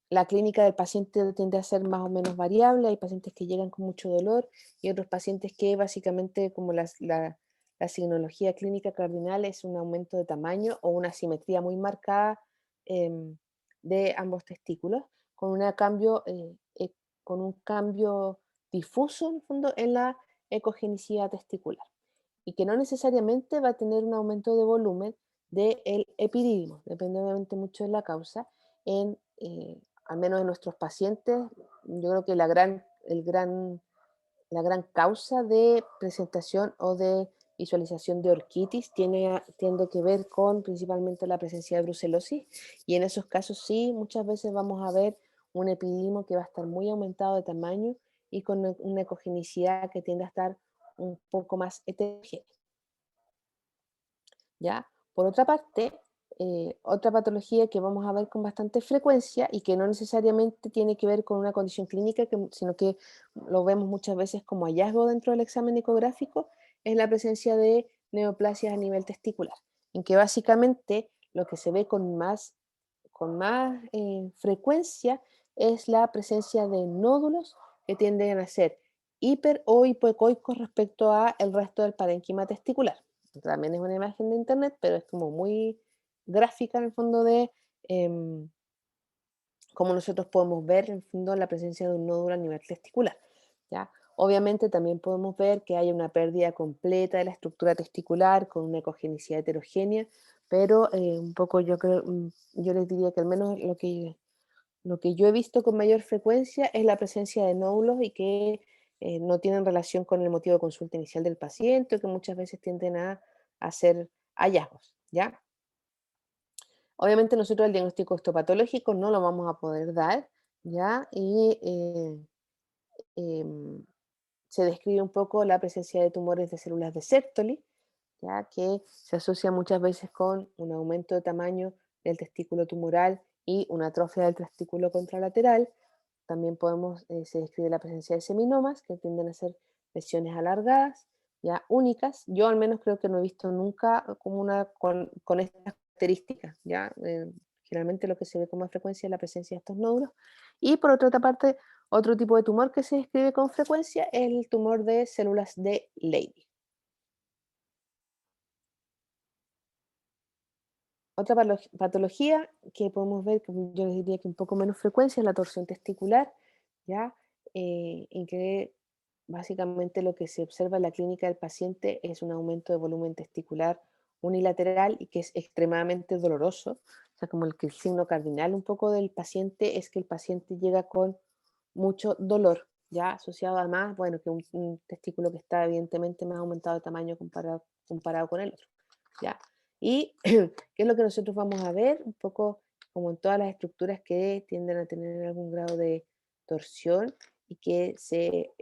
La clínica del paciente tiende a ser más o menos variable. Hay pacientes que llegan con mucho dolor y otros pacientes que básicamente, como la signología clínica cardinal, es un aumento de tamaño o una simetría muy marcada em, de ambos testículos, con, con un cambio difuso en el fondo en la ecogenicidad testicular, y que no necesariamente va a tener un aumento de volumen del epidídimo, depende obviamente mucho de la causa. Al menos en nuestros pacientes, yo creo que la gran causa de presentación o de visualización de orquitis tiende que ver con principalmente la presencia de brucelosis, y en esos casos sí, muchas veces vamos a ver un epididimo que va a estar muy aumentado de tamaño y con una ecogenicidad que tiende a estar un poco más heterogénea, ¿ya? Por otra parte, otra patología que vamos a ver con bastante frecuencia y que no necesariamente tiene que ver con una condición clínica, sino que lo vemos muchas veces como hallazgo dentro del examen ecográfico, es la presencia de neoplasias a nivel testicular, en que básicamente lo que se ve con más frecuencia es la presencia de nódulos que tienden a ser hiper o hipoecoicos respecto a el resto del parénquima testicular. También es una imagen de internet, pero es como muy gráfica en el fondo de em, cómo nosotros podemos ver en el fondo la presencia de un nódulo a nivel testicular, ¿ya? Obviamente también podemos ver que hay una pérdida completa de la estructura testicular con una ecogenicidad heterogénea, pero un poco yo creo, yo les diría que al menos lo que yo he visto con mayor frecuencia es la presencia de nódulos y que no tienen relación con el motivo de consulta inicial del paciente, o que muchas veces tienden a hacer hallazgos, ¿ya? Obviamente nosotros el diagnóstico histopatológico no lo vamos a poder dar, ¿ya? Y em, se describe un poco la presencia de tumores de células de Sertoli, ¿ya? Que se asocia muchas veces con un aumento de tamaño del testículo tumoral y una atrofia del testículo contralateral. También se describe la presencia de seminomas, que tienden a ser lesiones alargadas, ya únicas. Yo al menos creo que no he visto nunca como con estas características, ya. Generalmente lo que se ve con más frecuencia es la presencia de estos nódulos. Y por otra parte, otro tipo de tumor que se describe con frecuencia es el tumor de células de Leydig. Otra patología que podemos ver, que yo les diría que un poco menos frecuencia, es la torsión testicular, ¿ya? En que básicamente lo que se observa en la clínica del paciente es un aumento de volumen testicular unilateral y que es extremadamente doloroso. O sea, como que el signo cardinal un poco del paciente es que el paciente llega con mucho dolor, ya asociado además, bueno, que un testículo que está evidentemente más aumentado de tamaño comparado con el otro, ¿ya? Y qué es lo que nosotros vamos a ver, un poco como en todas las estructuras que tienden a tener algún grado de torsión y que se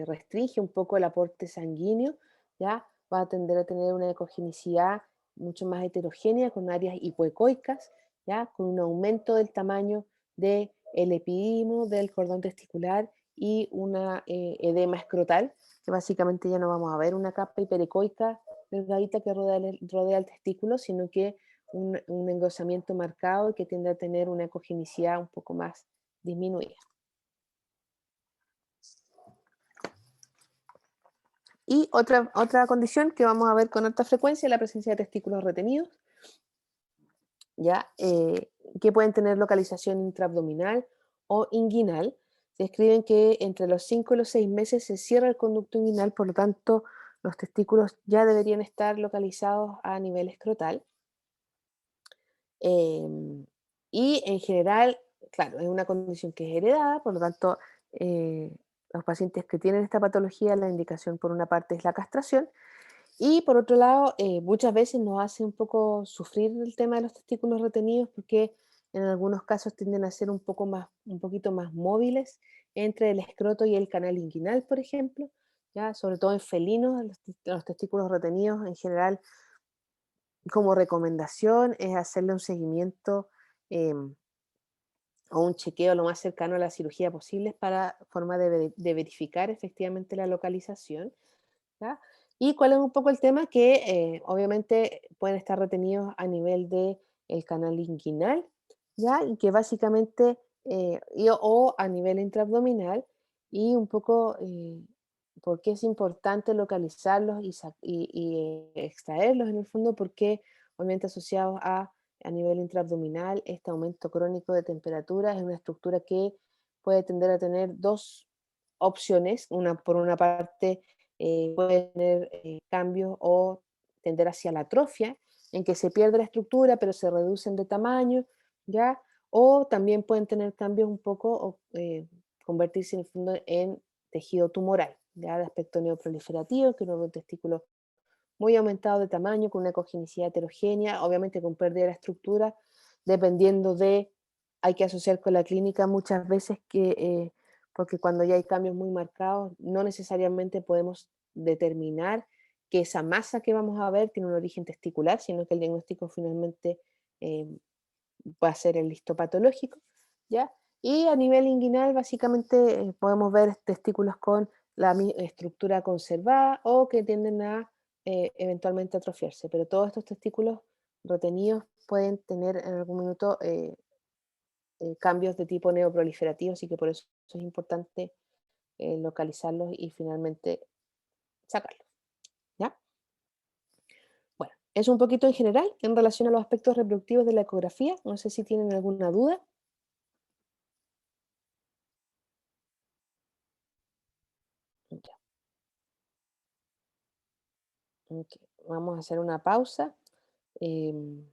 restringe un poco el aporte sanguíneo, ¿ya? Va a tender a tener una ecogenicidad mucho más heterogénea, con áreas hipoecoicas, ¿ya? Con un aumento del tamaño del epidídimo, del cordón testicular y una edema escrotal, que básicamente ya no vamos a ver una capa hiperecoica delgadita que rodea el testículo, sino que un engrosamiento marcado y que tiende a tener una ecogenicidad un poco más disminuida. Y otra condición que vamos a ver con alta frecuencia es la presencia de testículos retenidos, ¿ya? Que pueden tener localización intraabdominal o inguinal. Se escriben que entre los 5 y los 6 meses se cierra el conducto inguinal, por lo tanto, los testículos ya deberían estar localizados a nivel escrotal. Em, y en general, claro, es una condición que es heredada, por lo tanto, los pacientes que tienen esta patología, la indicación por una parte es la castración, y por otro lado, muchas veces nos hace un poco sufrir el tema de los testículos retenidos porque en algunos casos tienden a ser un poquito más móviles entre el escroto y el canal inguinal, por ejemplo, ya sobre todo en felinos, los testículos retenidos en general, como recomendación es hacerle un seguimiento em, o un chequeo lo más cercano a la cirugía posible para forma de verificar efectivamente la localización. ¿Ya? ¿Y cuál es un poco el tema? Que obviamente pueden estar retenidos a nivel del canal inguinal, ¿ya? Y que básicamente, o a nivel intraabdominal, y un poco por qué es importante localizarlos y extraerlos en el fondo, porque obviamente asociados a nivel intraabdominal, este aumento crónico de temperatura es una estructura que puede tender a tener dos opciones, una por una parte puede tener cambios o tender hacia la atrofia, en que se pierde la estructura pero se reducen de tamaño, ¿ya? O también pueden tener cambios un poco, o convertirse en el fondo en tejido tumoral, ¿ya? De aspecto neoproliferativo, que uno ve un testículo muy aumentado de tamaño, con una cogenicidad heterogénea, obviamente con pérdida de la estructura, dependiendo de, hay que asociar con la clínica muchas veces porque cuando ya hay cambios muy marcados, no necesariamente podemos determinar que esa masa que vamos a ver tiene un origen testicular, sino que el diagnóstico finalmente eh, va a ser el histopatológico, ¿ya? Y a nivel inguinal, básicamente podemos ver testículos con la estructura conservada o que tienden a eventualmente atrofiarse, pero todos estos testículos retenidos pueden tener en algún minuto cambios de tipo neoproliferativo, así que por eso es importante localizarlos y finalmente sacarlos, ¿ya? Bueno, es un poquito en general en relación a los aspectos reproductivos de la ecografía. No sé si tienen alguna duda. Ya, ok. Vamos a hacer una pausa. em,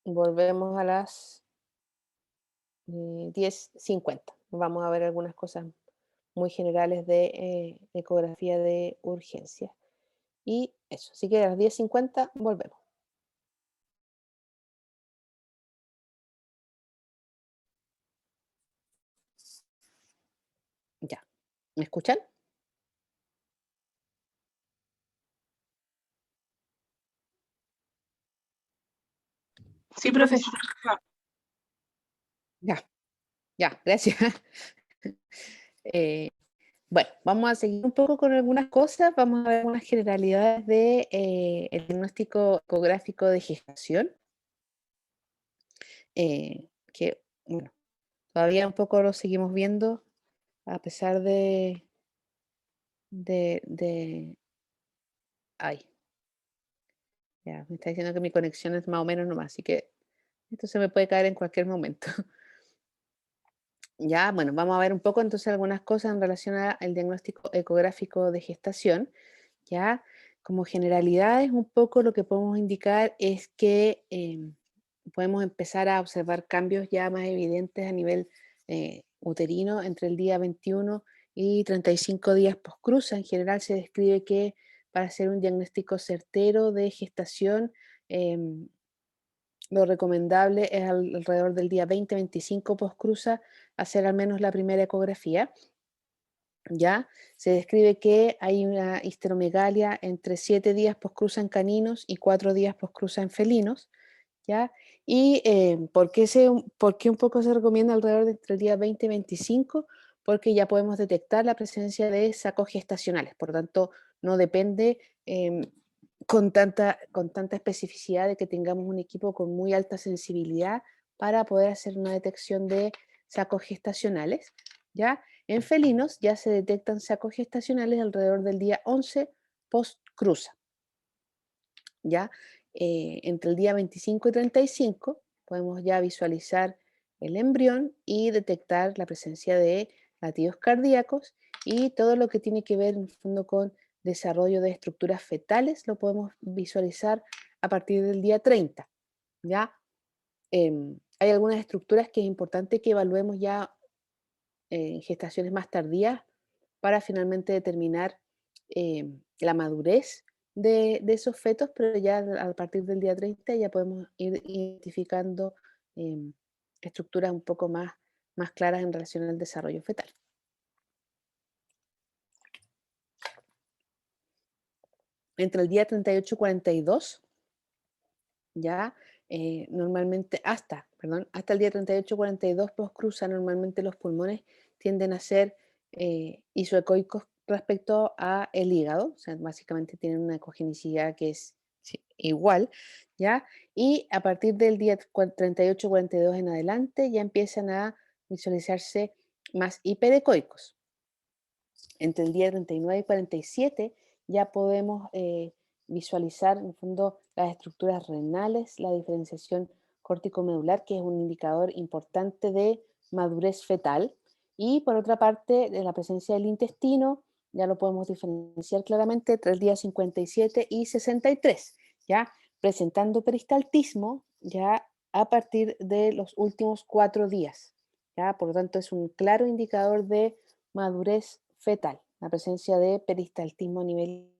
Volvemos a las 10:50. Vamos a ver algunas cosas muy generales de ecografía de urgencia. Y eso, así que a las 10:50 volvemos. Ya. ¿Me escuchan? Sí, profesor. Ya, ya, gracias. Eh, bueno, vamos a seguir un poco con algunas cosas. Vamos a ver algunas generalidades de el diagnóstico ecográfico de gestación, que, bueno, todavía un poco lo seguimos viendo a pesar de ay, ya, me está diciendo que mi conexión es más o menos nomás, así que esto se me puede caer en cualquier momento. Ya, bueno, vamos a ver un poco entonces algunas cosas en relación al diagnóstico ecográfico de gestación. Ya, como generalidades, un poco lo que podemos indicar es que podemos empezar a observar cambios ya más evidentes a nivel uterino entre el día 21 y 35 días postcruza. En general se describe que para hacer un diagnóstico certero de gestación, em, lo recomendable es alrededor del día 20-25 postcruza hacer al menos la primera ecografía. ¿Ya? Se describe que hay una histeromegalia entre 7 días postcruza en caninos y 4 días postcruza en felinos, ¿ya? Y ¿por qué un poco se recomienda alrededor de entre el día 20 y 25? Porque ya podemos detectar la presencia de sacos gestacionales, por lo tanto, no depende con tanta especificidad de que tengamos un equipo con muy alta sensibilidad para poder hacer una detección de sacos gestacionales, ¿ya? En felinos ya se detectan sacos gestacionales alrededor del día 11 post-cruza, ¿ya? Entre el día 25 y 35 podemos ya visualizar el embrión y detectar la presencia de latidos cardíacos y todo lo que tiene que ver en el fondo con desarrollo de estructuras fetales lo podemos visualizar a partir del día 30, ¿ya? Hay algunas estructuras que es importante que evaluemos ya en gestaciones más tardías para finalmente determinar la madurez de esos fetos, pero ya a partir del día 30 ya podemos ir identificando em, estructuras un poco más claras en relación al desarrollo fetal. Entre el día 38 y 42, ya normalmente hasta el día 38 42 cruza, normalmente los pulmones tienden a ser isoecoicos respecto a el hígado, o sea, básicamente tienen una ecogenicidad que es igual, ¿ya? Y a partir del día 38 42 en adelante ya empiezan a visualizarse más hiperecoicos. Entre el día 39 y 47 ya podemos visualizar en el fondo las estructuras renales, la diferenciación córtico-medular, que es un indicador importante de madurez fetal. Y por otra parte, de la presencia del intestino, ya lo podemos diferenciar claramente entre el día 57 y 63, ya presentando peristaltismo ya a partir de los últimos 4 días. ¿Ya? Por lo tanto, es un claro indicador de madurez fetal, la presencia de peristaltismo a nivel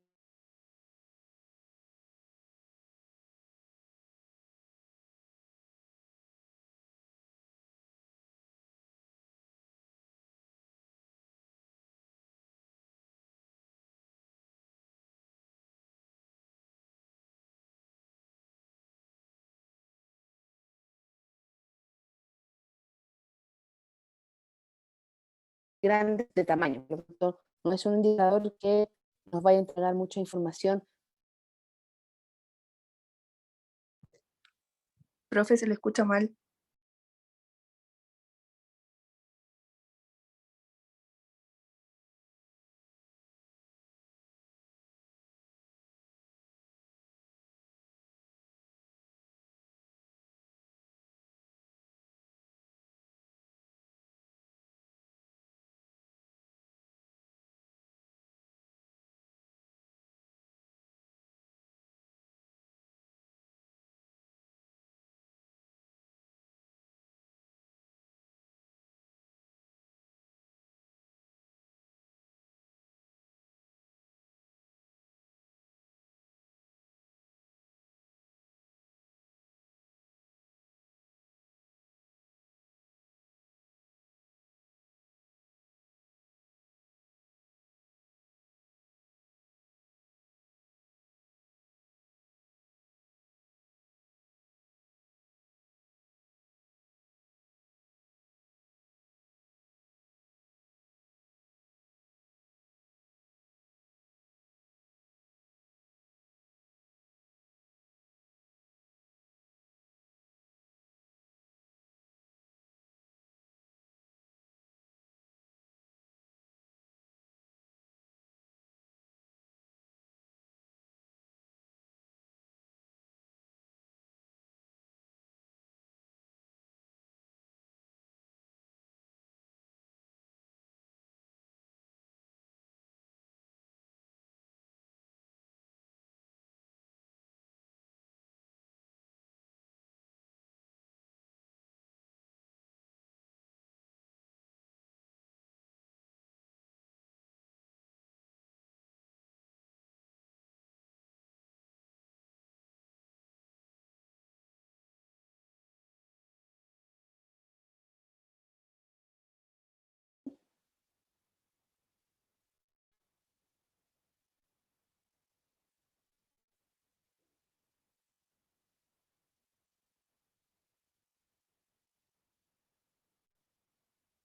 grande de tamaño. Por lo tanto, no es un indicador que nos vaya a entregar mucha información. Profe, se le escucha mal.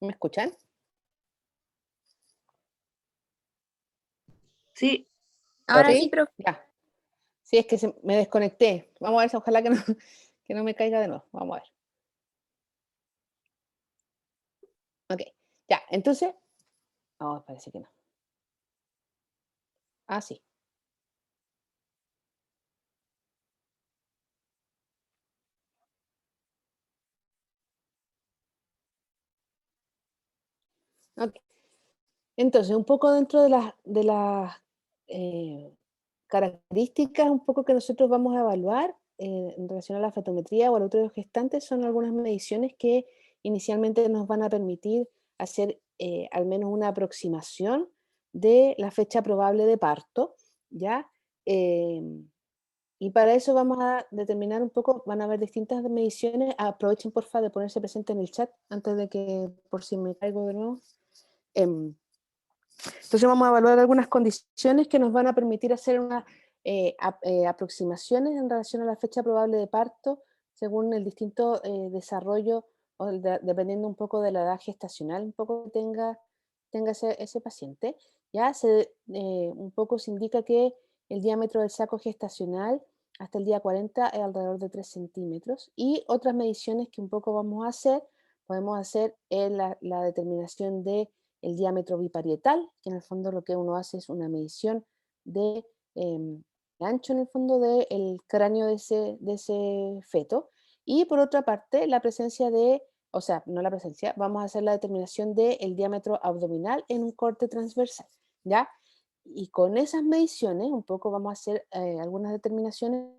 ¿Me escuchan? Sí, ahora sí, ¿Sí? profe. Ya. Sí, es que me desconecté. Vamos a ver, ojalá que no, que no me caiga de nuevo. Vamos a ver. Ok, ya, entonces, oh, parece que no. Ah, sí. Ok. Entonces, un poco dentro de las eh, características un poco que nosotros vamos a evaluar en relación a la fotometría o al útero gestante son algunas mediciones que inicialmente nos van a permitir hacer al menos una aproximación de la fecha probable de parto, ¿ya? Em, y para eso vamos a determinar un poco, van a haber distintas mediciones. Aprovechen porfa de ponerse presente en el chat antes de que, por si me caigo de nuevo. Em, entonces vamos a evaluar algunas condiciones que nos van a permitir hacer unas aproximaciones en relación a la fecha probable de parto según el distinto desarrollo o dependiendo un poco de la edad gestacional, un poco que tenga ese paciente. Ya un poco se indica que el diámetro del saco gestacional hasta el día 40 es alrededor de 3 centímetros. Y otras mediciones que un poco vamos a hacer, podemos hacer la determinación de el diámetro biparietal, que en el fondo lo que uno hace es una medición de ancho en el fondo del cráneo de ese feto. Y por otra parte, la presencia o sea, no la presencia, vamos a hacer la determinación del diámetro abdominal en un corte transversal, ¿ya? Y con esas mediciones, un poco vamos a hacer algunas determinaciones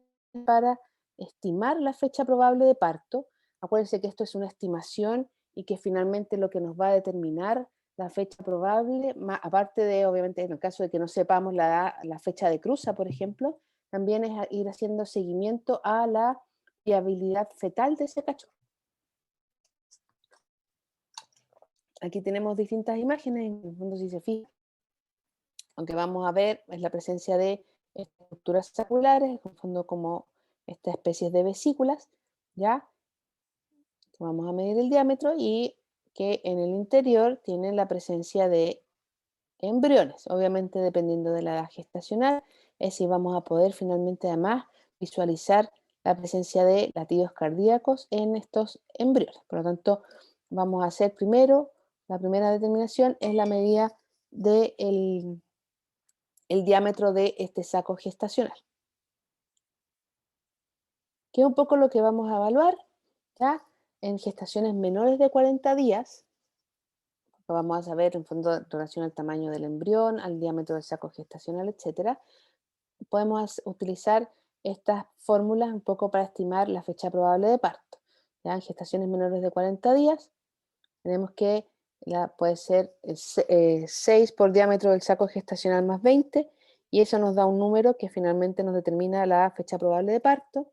para estimar la fecha probable de parto. Acuérdense que esto es una estimación y que finalmente lo que nos va a determinar la fecha probable, aparte de, obviamente, en el caso de que no sepamos la fecha de cruza, por ejemplo, también es ir haciendo seguimiento a la viabilidad fetal de ese cachorro. Aquí tenemos distintas imágenes, en el fondo si se fijan, aunque vamos a ver es la presencia de estructuras saculares, en el fondo como estas especies de vesículas, ¿ya? Vamos a medir el diámetro y que en el interior tienen la presencia de embriones. Obviamente, dependiendo de la edad gestacional, es si vamos a poder finalmente además visualizar la presencia de latidos cardíacos en estos embriones. Por lo tanto, vamos a hacer primero, la primera determinación es la medida del el diámetro de este saco gestacional, que es un poco lo que vamos a evaluar, ¿ya? En gestaciones menores de 40 días, vamos a saber en fondo en relación al tamaño del embrión, al diámetro del saco gestacional, etcétera. Podemos utilizar estas fórmulas un poco para estimar la fecha probable de parto. ¿Ya? En gestaciones menores de 40 días, tenemos que puede ser 6 por diámetro del saco gestacional más 20, y eso nos da un número que finalmente nos determina la fecha probable de parto.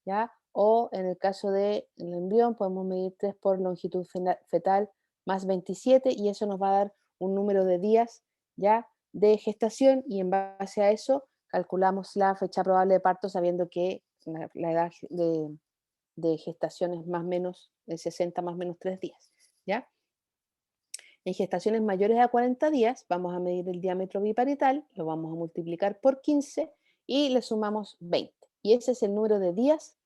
¿Ya? O en el caso del embrión, podemos medir 3 por longitud fetal más 27, y eso nos va a dar un número de días ya de gestación, y en base a eso calculamos la fecha probable de parto sabiendo que la edad de gestación es más o menos de 60 más o menos 3 días. ¿Ya? En gestaciones mayores a 40 días vamos a medir el diámetro biparietal, lo vamos a multiplicar por 15 y le sumamos 20. Y ese es el número de días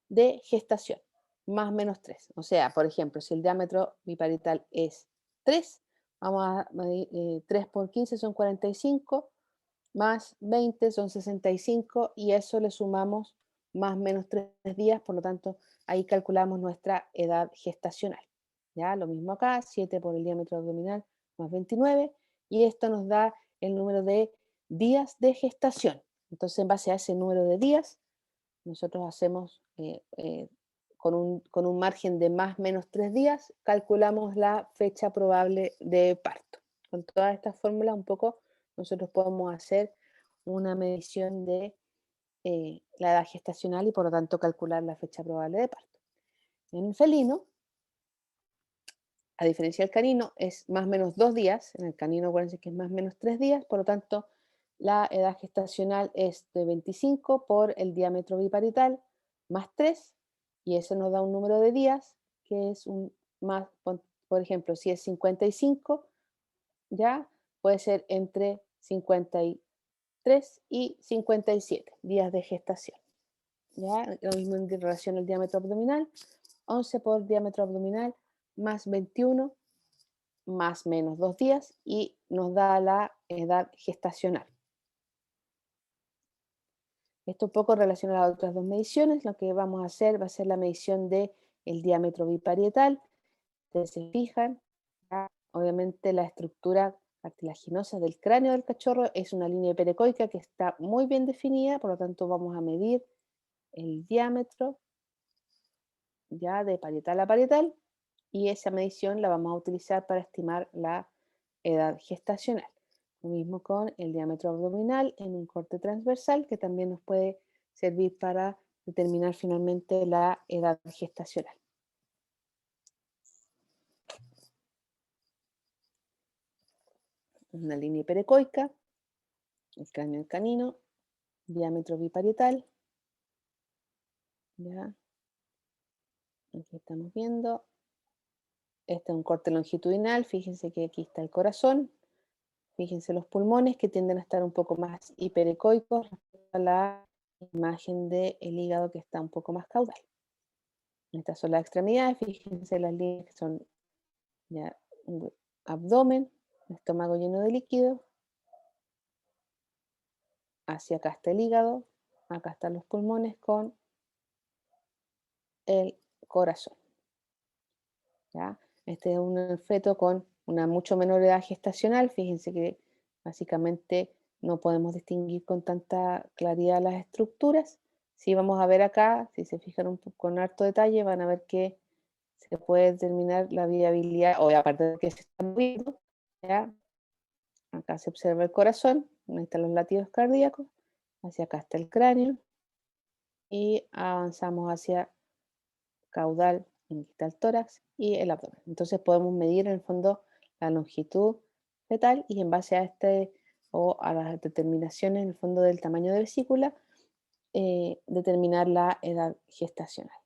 de gestación, más o menos 3. O sea, por ejemplo, si el diámetro biparietal es 3, vamos a medir 3 por 15 son 45, más 20 son 65, y eso le sumamos más o menos 3 días, por lo tanto, ahí calculamos nuestra edad gestacional. ¿Ya? Lo mismo acá, 7 por el diámetro abdominal más 29, y esto nos da el número de días de gestación. Entonces, en base a ese número de días, nosotros hacemos con un margen de más o menos 3 días, calculamos la fecha probable de parto. Con todas estas fórmulas un poco nosotros podemos hacer una medición de la edad gestacional y por lo tanto calcular la fecha probable de parto. En el felino, a diferencia del canino, es más o menos 2 días. En el canino, acuérdense que es más o menos 3 días, por lo tanto, la edad gestacional es de 25 por el diámetro biparietal más 3, y eso nos da un número de días que es más, por ejemplo, si es 55, ya puede ser entre 53 y 57 días de gestación. ¿Ya? Lo mismo en relación al diámetro abdominal, 11 por diámetro abdominal más 21 más menos 2 días, y nos da la edad gestacional. Esto un poco relacionado a las otras dos mediciones. Lo que vamos a hacer va a ser la medición del diámetro biparietal. Ustedes se fijan, ¿ya? Obviamente la estructura cartilaginosa del cráneo del cachorro es una línea hiperecoica que está muy bien definida, por lo tanto vamos a medir el diámetro ya de parietal a parietal y esa medición la vamos a utilizar para estimar la edad gestacional. Lo mismo con el diámetro abdominal en un corte transversal que también nos puede servir para determinar finalmente la edad gestacional. Una línea hiperecoica, el cráneo del canino, diámetro biparietal, ya, aquí estamos viendo. Este es un corte longitudinal, fíjense que aquí está el corazón, fíjense los pulmones que tienden a estar un poco más hiperecoicos respecto a la imagen del hígado que está un poco más caudal. Estas son las extremidades, fíjense las líneas que son ya un abdomen, estómago lleno de líquido, hacia acá está el hígado, acá están los pulmones con el corazón. ¿Ya? Este es un feto con una mucho menor edad gestacional, fíjense que básicamente no podemos distinguir con tanta claridad las estructuras. Si vamos a ver acá, si se fijan un poco con harto detalle, van a ver que se puede determinar la viabilidad, o aparte de que se está moviendo, ¿ya? Acá se observa el corazón, ahí están los latidos cardíacos, hacia acá está el cráneo, y avanzamos hacia caudal, aquí está el tórax y el abdomen. Entonces podemos medir en el fondo la longitud fetal y en base a este o a las determinaciones en el fondo del tamaño de vesícula, determinar la edad gestacional.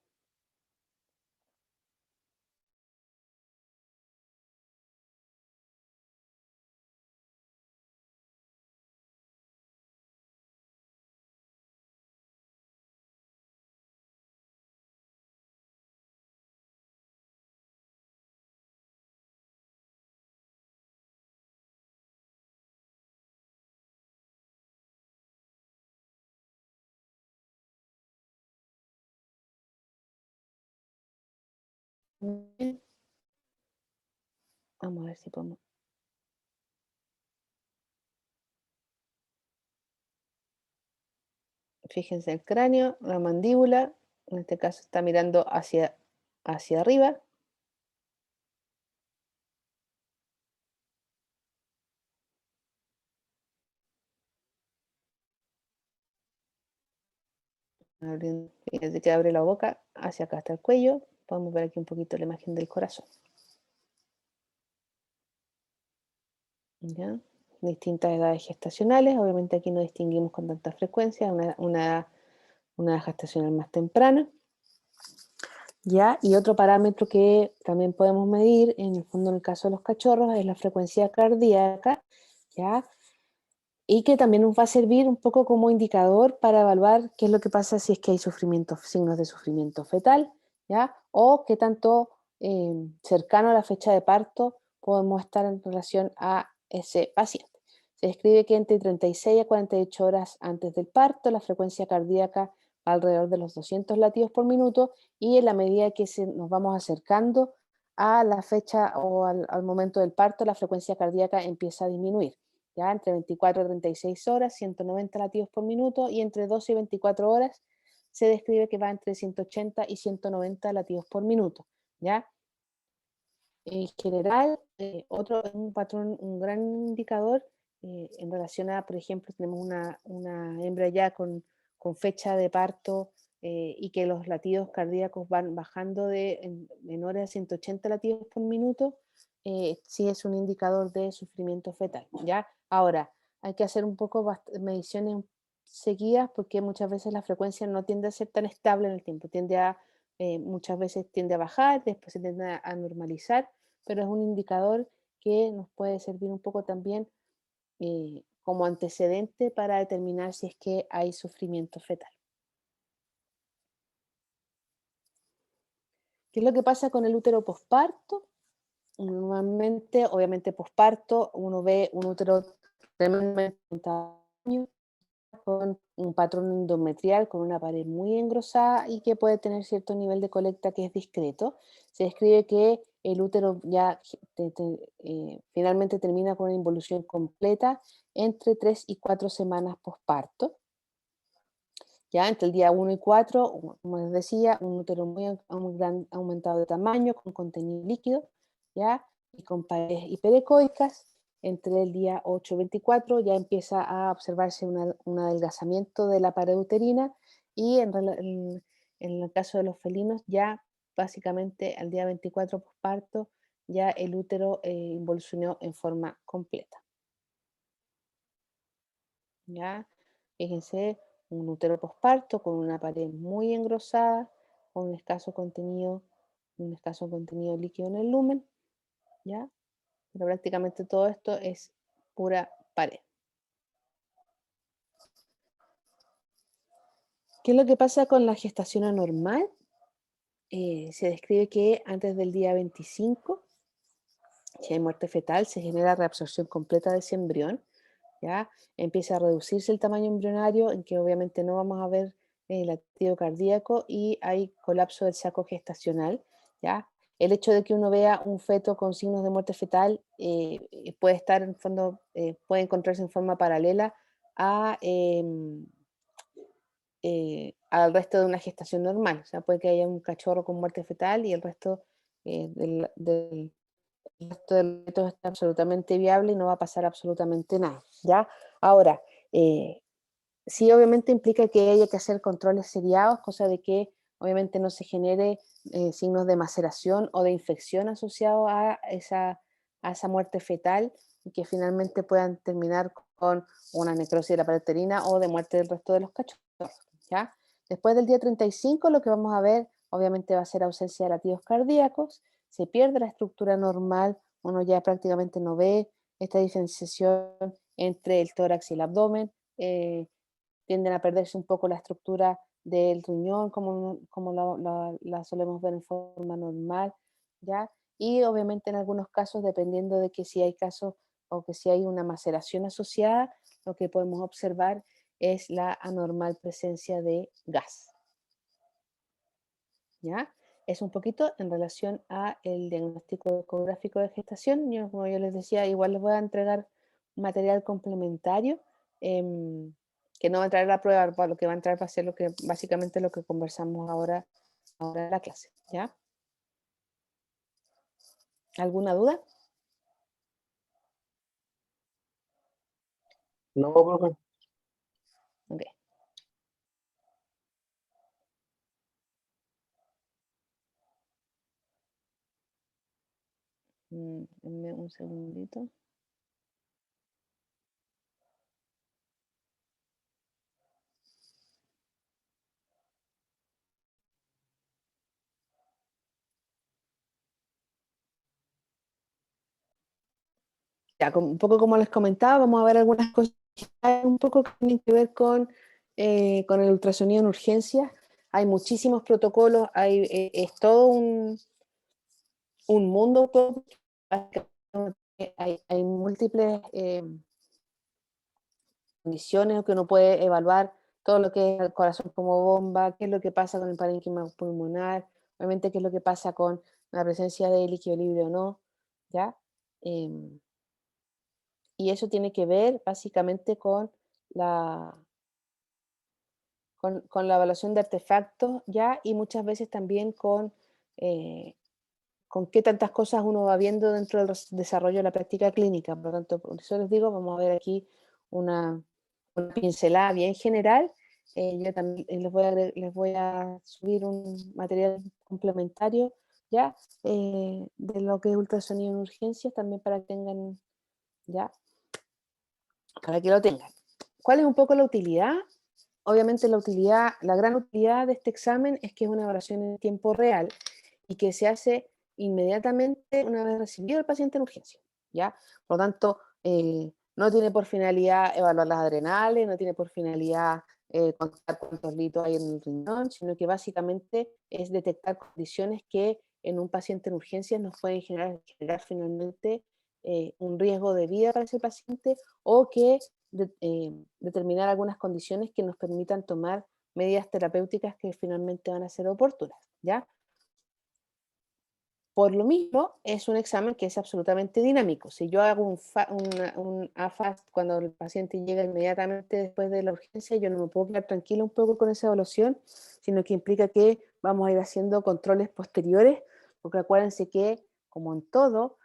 Bien, vamos a ver si podemos. Fíjense el cráneo, la mandíbula, en este caso está mirando hacia arriba. Fíjense que abre la boca, hacia acá está el cuello. Podemos ver aquí un poquito la imagen del corazón. ¿Ya? Distintas edades gestacionales, obviamente aquí no distinguimos con tanta frecuencia, una edad gestacional más temprana. ¿Ya? Y otro parámetro que también podemos medir, en el fondo en el caso de los cachorros, es la frecuencia cardíaca, ¿ya? Y que también nos va a servir un poco como indicador para evaluar qué es lo que pasa si es que hay sufrimiento, signos de sufrimiento fetal, ¿ya? O qué tanto cercano a la fecha de parto podemos estar en relación a ese paciente. Se describe que entre 36 a 48 horas antes del parto, la frecuencia cardíaca va alrededor de los 200 latidos por minuto y en la medida que nos vamos acercando a la fecha o al momento del parto, la frecuencia cardíaca empieza a disminuir. ¿Ya? Entre 24 y 36 horas, 190 latidos por minuto, y entre 12 y 24 horas se describe que va entre 180 y 190 latidos por minuto. ¿Ya? En general, un patrón, un gran indicador en relación a, por ejemplo, tenemos una hembra ya con fecha de parto y que los latidos cardíacos van bajando de menores a 180 latidos por minuto, sí es un indicador de sufrimiento fetal, ¿ya? Ahora, hay que hacer un poco mediciones seguidas porque muchas veces la frecuencia no tiende a ser tan estable en el tiempo, muchas veces tiende a bajar, después se tiende a normalizar, pero es un indicador que nos puede servir un poco también como antecedente para determinar si es que hay sufrimiento fetal. ¿Qué es lo que pasa con el útero posparto? Normalmente, obviamente posparto, uno ve un útero tremendamente tamaño, con un patrón endometrial, con una pared muy engrosada y que puede tener cierto nivel de colecta que es discreto. Se describe que el útero ya finalmente termina con una involución completa entre 3 y 4 semanas posparto. Ya entre el día 1 y 4, como les decía, un útero muy aumentado de tamaño, con contenido líquido, ¿ya? Y con paredes hiperecoicas. Entre el día 8 y 24 ya empieza a observarse un adelgazamiento de la pared uterina y en el caso de los felinos ya básicamente al día 24 posparto ya el útero involucionó en forma completa. ¿Ya? Fíjense, un útero posparto con una pared muy engrosada, con un escaso contenido líquido en el lumen, ¿ya? Pero prácticamente todo esto es pura pared. ¿Qué es lo que pasa con la gestación anormal? Se describe que antes del día 25, si hay muerte fetal, se genera reabsorción completa de ese embrión, ¿ya? Empieza a reducirse el tamaño embrionario, en que obviamente no vamos a ver latido cardíaco y hay colapso del saco gestacional, ¿ya? El hecho de que uno vea un feto con signos de muerte fetal puede estar en fondo, puede encontrarse en forma paralela a, al resto de una gestación normal. O sea, puede que haya un cachorro con muerte fetal y el resto del esto del método está absolutamente viable y no va a pasar absolutamente nada, ¿ya? Ahora, eh, sí obviamente implica que haya que hacer controles seriados, cosa de que obviamente no se genere signos de maceración o de infección asociados a esa muerte fetal y que finalmente puedan terminar con una necrosis de la pared uterina o de muerte del resto de los cachorros, ¿ya? Después del día 35 lo que vamos a ver obviamente va a ser ausencia de latidos cardíacos, se pierde la estructura normal, uno ya prácticamente no ve esta diferenciación entre el tórax y el abdomen, tienden a perderse un poco la estructura del riñón, como la solemos ver en forma normal, ¿ya? Y obviamente en algunos casos, dependiendo de que si hay casos o que si hay una maceración asociada, lo que podemos observar es la anormal presencia de gas, ¿ya? Es un poquito en relación a el diagnóstico ecográfico de gestación. Yo, como yo les decía, igual les voy a entregar material complementario que no va a entrar a la prueba, para lo que va a entrar va a ser lo que, básicamente lo que conversamos ahora en la clase, ¿ya? ¿Alguna duda? No, profe. Ok. Denme un segundito. Ya, un poco como les comentaba, vamos a ver algunas cosas un poco que tienen que ver con el ultrasonido en urgencia. Hay muchísimos protocolos, es todo un mundo, hay múltiples condiciones que uno puede evaluar todo lo que es el corazón como bomba, qué es lo que pasa con el parénquima pulmonar, obviamente qué es lo que pasa con la presencia de líquido libre o no, ¿ya? Y eso tiene que ver básicamente la, con la evaluación de artefactos, ¿ya? Y muchas veces también eh, con qué tantas cosas uno va viendo dentro del desarrollo de la práctica clínica. Por lo tanto, por eso les digo, vamos a ver aquí una pincelada bien general. Yo también les voy a subir un material complementario ya de lo que es ultrasonido en urgencias, también para que tengan, ya, para que lo tengan. ¿Cuál es un poco la utilidad? Obviamente la utilidad, la gran utilidad de este examen es que es una evaluación en tiempo real y que se hace inmediatamente una vez recibido el paciente en urgencia, ¿ya? Por lo tanto, no tiene por finalidad evaluar las adrenales, no tiene por finalidad contar cuántos litros hay en el riñón, sino que básicamente es detectar condiciones que en un paciente en urgencias nos pueden generar finalmente un riesgo de vida para ese paciente o que determinar algunas condiciones que nos permitan tomar medidas terapéuticas que finalmente van a ser oportunas, ¿ya? Por lo mismo, es un examen que es absolutamente dinámico. Si yo hago un AFAST cuando el paciente llega inmediatamente después de la urgencia, yo no me puedo quedar tranquila un poco con esa evaluación, sino que implica que vamos a ir haciendo controles posteriores, porque acuérdense que, como en todo,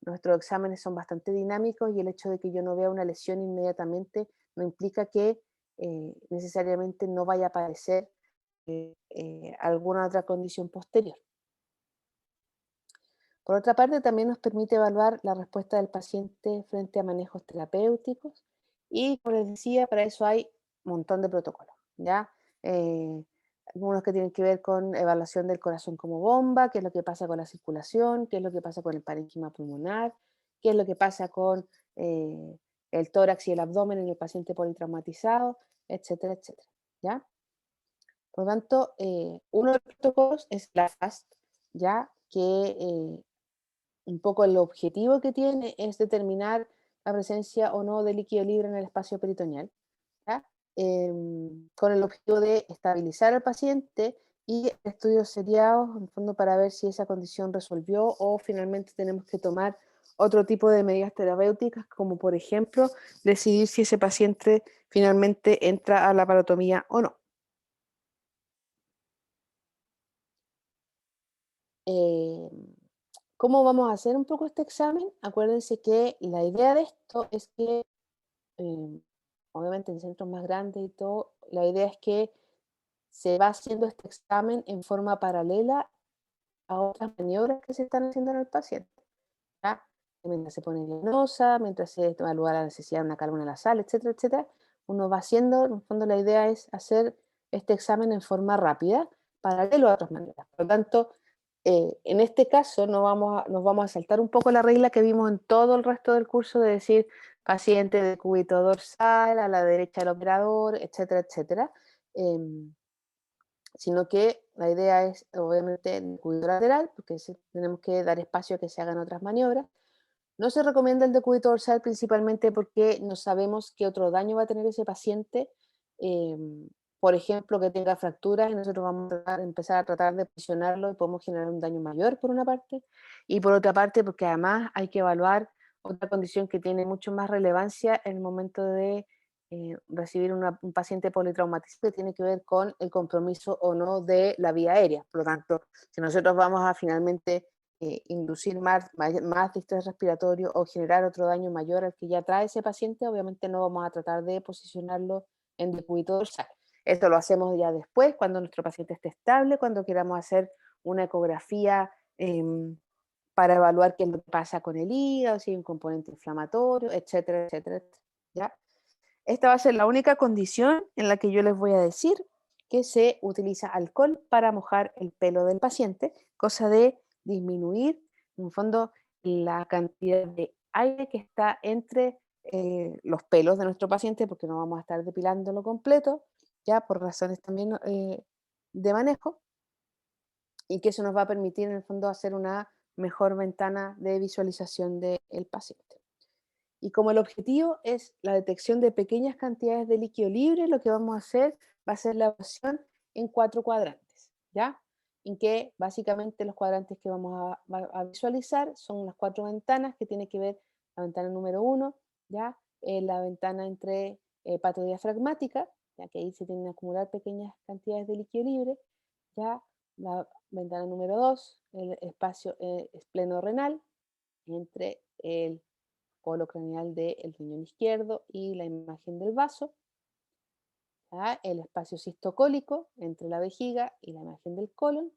nuestros exámenes son bastante dinámicos y el hecho de que yo no vea una lesión inmediatamente no implica que necesariamente no vaya a aparecer alguna otra condición posterior. Por otra parte, también nos permite evaluar la respuesta del paciente frente a manejos terapéuticos y, como les decía, para eso hay un montón de protocolos, ¿ya? Eh, Algunos que tienen que ver con evaluación del corazón como bomba, qué es lo que pasa con la circulación, qué es lo que pasa con el parénquima pulmonar, qué es lo que pasa con el tórax y el abdomen en el paciente politraumatizado, etcétera, etcétera, ¿ya? Por lo tanto, uno de los protocolos es la FAST, ya que un poco el objetivo que tiene es determinar la presencia o no de líquido libre en el espacio peritoneal, ¿ya? Con el objetivo de estabilizar al paciente y estudios seriados, en el fondo, para ver si esa condición resolvió o finalmente tenemos que tomar otro tipo de medidas terapéuticas, como por ejemplo decidir si ese paciente finalmente entra a la parotomía o no. Eh, ¿Cómo vamos a hacer un poco este examen? Acuérdense que la idea de esto es que, eh, obviamente en centros más grandes y todo, la idea es que se va haciendo este examen en forma paralela a otras maniobras que se están haciendo en el paciente, ¿ya? Mientras se pone venosa, mientras se evalúa la necesidad de una cámara nasal, etcétera, etcétera, uno va haciendo, en el fondo la idea es hacer este examen en forma rápida, paralelo a otras maniobras. Por lo tanto, en este caso nos vamos a saltar un poco la regla que vimos en todo el resto del curso de decir paciente de cúbito dorsal, a la derecha del operador, etcétera, etcétera. Sino que la idea es, obviamente, el cúbito lateral, porque tenemos que dar espacio a que se hagan otras maniobras. No se recomienda el decúbito dorsal principalmente porque no sabemos qué otro daño va a tener ese paciente. Por ejemplo, que tenga fracturas y nosotros vamos a empezar a tratar de presionarlo y podemos generar un daño mayor por una parte. Y por otra parte, porque además hay que evaluar otra condición que tiene mucho más relevancia en el momento de recibir un paciente politraumatizado, que tiene que ver con el compromiso o no de la vía aérea. Por lo tanto, si nosotros vamos a finalmente inducir más distrés respiratorio o generar otro daño mayor al que ya trae ese paciente, obviamente no vamos a tratar de posicionarlo en decúbito dorsal. Esto lo hacemos ya después, cuando nuestro paciente esté estable, cuando queramos hacer una ecografía para evaluar qué es lo que pasa con el hígado, si hay un componente inflamatorio, etcétera, etcétera, etcétera, ¿ya? Esta va a ser la única condición en la que yo les voy a decir que se utiliza alcohol para mojar el pelo del paciente, cosa de disminuir, en el fondo, la cantidad de aire que está entre los pelos de nuestro paciente, porque no vamos a estar depilándolo completo, ya por razones también de manejo, y que eso nos va a permitir, en el fondo, hacer una mejor ventana de visualización del paciente. Y como el objetivo es la detección de pequeñas cantidades de líquido libre, lo que vamos a hacer va a ser la evaluación en 4 cuadrantes, ¿ya? En que básicamente los cuadrantes que vamos a visualizar son las 4 ventanas que tiene que ver la ventana número 1, ¿ya? La ventana entre patodiafragmática, ya que ahí se tienen que acumular pequeñas cantidades de líquido libre, ¿ya? La ventana número 2, el espacio espleno-renal, entre el polo craneal del riñón izquierdo y la imagen del vaso, ¿ya? El espacio cistocólico entre la vejiga y la imagen del colon,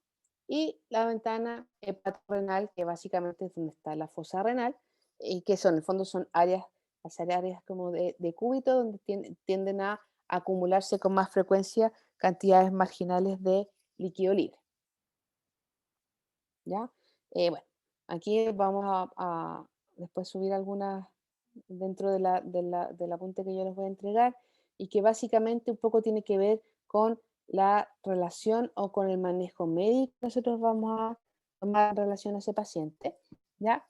y la ventana hepatorenal, que básicamente es donde está la fosa renal, y que son, en el fondo son áreas, las áreas como de cúbito, donde tienden a acumularse con más frecuencia cantidades marginales de líquido libre, ¿ya? Bueno, aquí vamos a después subir algunas dentro del apunte que yo les voy a entregar, y que básicamente un poco tiene que ver con la relación o con el manejo médico que nosotros vamos a tomar en relación a ese paciente, ¿ya?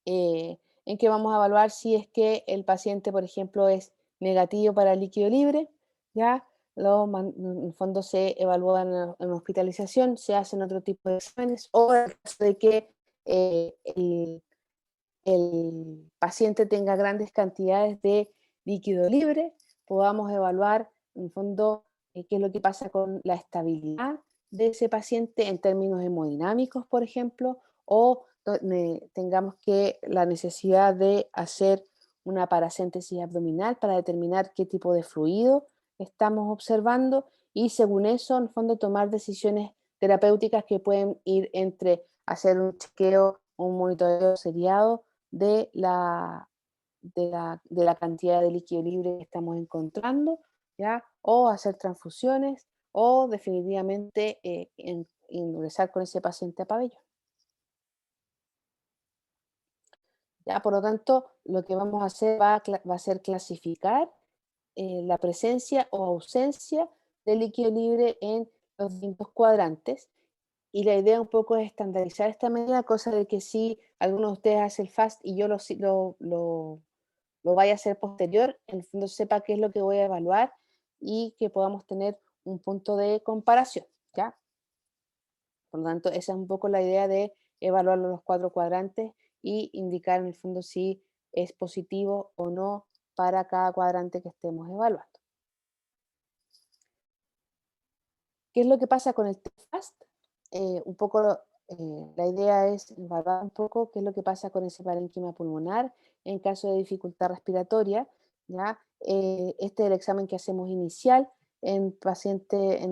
En que vamos a evaluar si es que el paciente, por ejemplo, es negativo para líquido libre, ¿ya? en el fondo se evalúan en hospitalización, se hacen otro tipo de exámenes, o en caso de que el paciente tenga grandes cantidades de líquido libre, podamos evaluar en el fondo qué es lo que pasa con la estabilidad de ese paciente en términos hemodinámicos, por ejemplo, o tengamos que la necesidad de hacer una paracéntesis abdominal para determinar qué tipo de fluido estamos observando y según eso, en el fondo, tomar decisiones terapéuticas que pueden ir entre hacer un chequeo o un monitoreo seriado de la cantidad de líquido libre que estamos encontrando, ¿ya? O hacer transfusiones, o definitivamente ingresar con ese paciente a pabellón. ¿Ya? Por lo tanto, lo que vamos a hacer va a ser clasificar la presencia o ausencia de líquido libre en los distintos cuadrantes. Y la idea un poco es estandarizar esta medida, cosa de que si alguno de ustedes hace el FAST y yo lo vaya a hacer posterior, en el fondo sepa qué es lo que voy a evaluar y que podamos tener un punto de comparación, ¿ya? Por lo tanto, esa es un poco la idea de evaluar los 4 cuadrantes y indicar en el fondo si es positivo o no para cada cuadrante que estemos evaluando. ¿Qué es lo que pasa con el TFAST? Un poco, la idea es evaluar un poco qué es lo que pasa con ese parénquima pulmonar en caso de dificultad respiratoria, ¿ya? Este es el examen que hacemos inicial en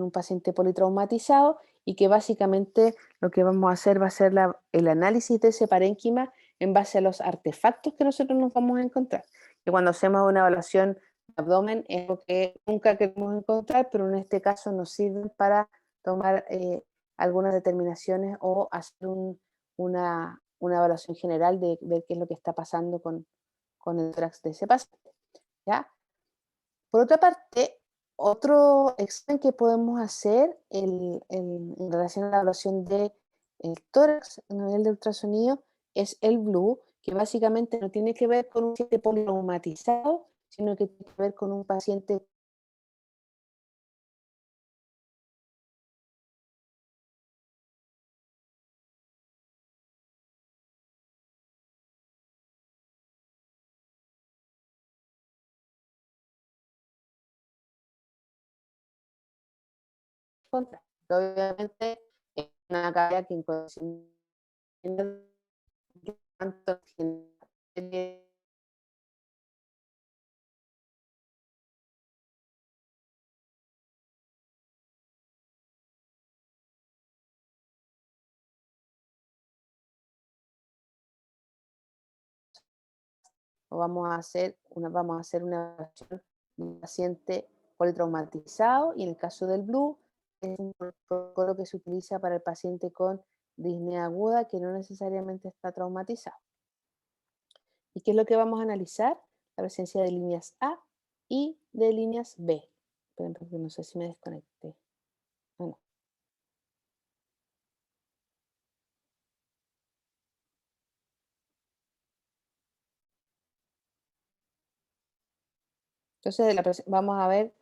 un paciente politraumatizado y que básicamente lo que vamos a hacer va a ser el análisis de ese parénquima en base a los artefactos que nosotros nos vamos a encontrar. Que cuando hacemos una evaluación abdomen es lo que nunca queremos encontrar, pero en este caso nos sirven para tomar algunas determinaciones o hacer una evaluación general de ver qué es lo que está pasando con el tórax de ese paciente, ¿ya? Por otra parte, otro examen que podemos hacer en relación a la evaluación del tórax a nivel de ultrasonido es el Blue, que básicamente no tiene que ver con un paciente politraumatizado, sino que tiene que ver con un paciente contra. Obviamente, es una carga que en condiciones tanto o vamos a hacer una evaluación de un paciente politraumatizado y en el caso del Blue es un protocolo que se utiliza para el paciente con disnea aguda que no necesariamente está traumatizado. ¿Y qué es lo que vamos a analizar? La presencia de líneas A y de líneas B. Esperen, porque no sé si me desconecté. Ah, no. Entonces, vamos a ver,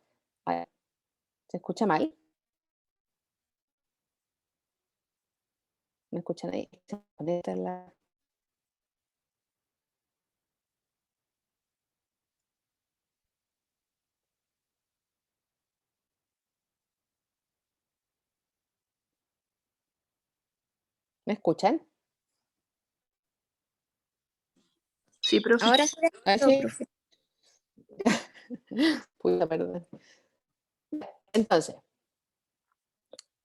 ¿se escucha mal? ¿Me escuchan ahí? ¿Se conecta ¿Me escuchan? Sí, profe. Ahora sí la Ah, escucho, sí. profe. Puta, perdón. Entonces,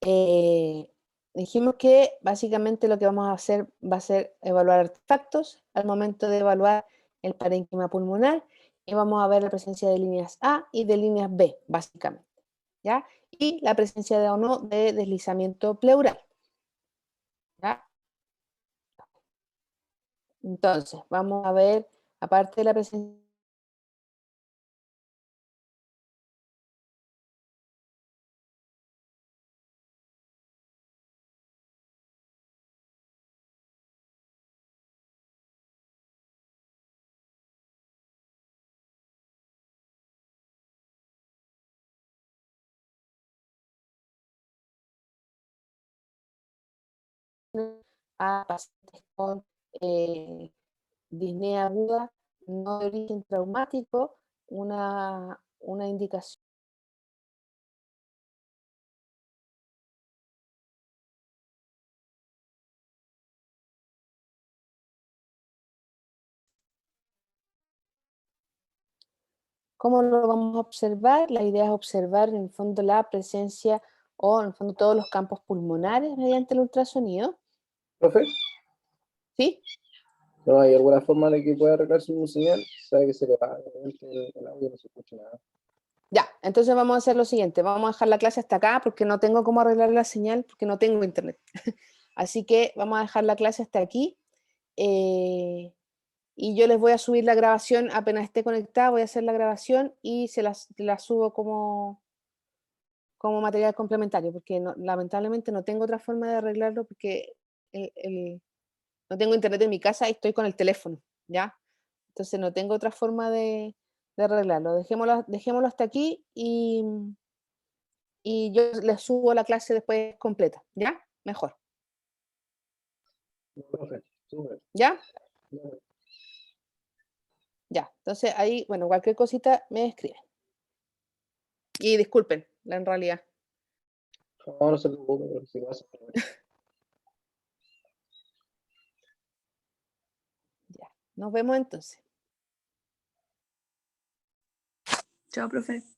eh, dijimos que básicamente lo que vamos a hacer va a ser evaluar artefactos al momento de evaluar el parénquima pulmonar y vamos a ver la presencia de líneas A y de líneas B, básicamente, ¿ya? Y la presencia de o no de deslizamiento pleural, ¿ya? Entonces, vamos a ver, aparte de la presencia a pacientes con disnea aguda no de origen traumático, una indicación. ¿Cómo lo vamos a observar? La idea es observar en el fondo la presencia o en el fondo todos los campos pulmonares mediante el ultrasonido. Profe, ¿Sí? ¿no hay alguna forma de que pueda arreglarse un señal? Sabe que se le va, el audio no se escucha nada. Ya, entonces vamos a hacer lo siguiente, vamos a dejar la clase hasta acá porque no tengo cómo arreglar la señal porque no tengo internet. Así que vamos a dejar la clase hasta aquí y yo les voy a subir la grabación apenas esté conectada, voy a hacer la grabación y la subo como material complementario porque lamentablemente no tengo otra forma de arreglarlo porque no tengo internet en mi casa y estoy con el teléfono, ¿ya? Entonces no tengo otra forma de arreglarlo. Dejémoslo hasta aquí y yo les subo la clase después completa, ¿ya? Mejor, No, profe, súper. ¿ya? No, Ya. Entonces ahí, bueno, cualquier cosita me escriben. Y disculpen, en realidad. no se preocupe, pero si pasa. Ya. Nos vemos entonces. Chao, profe.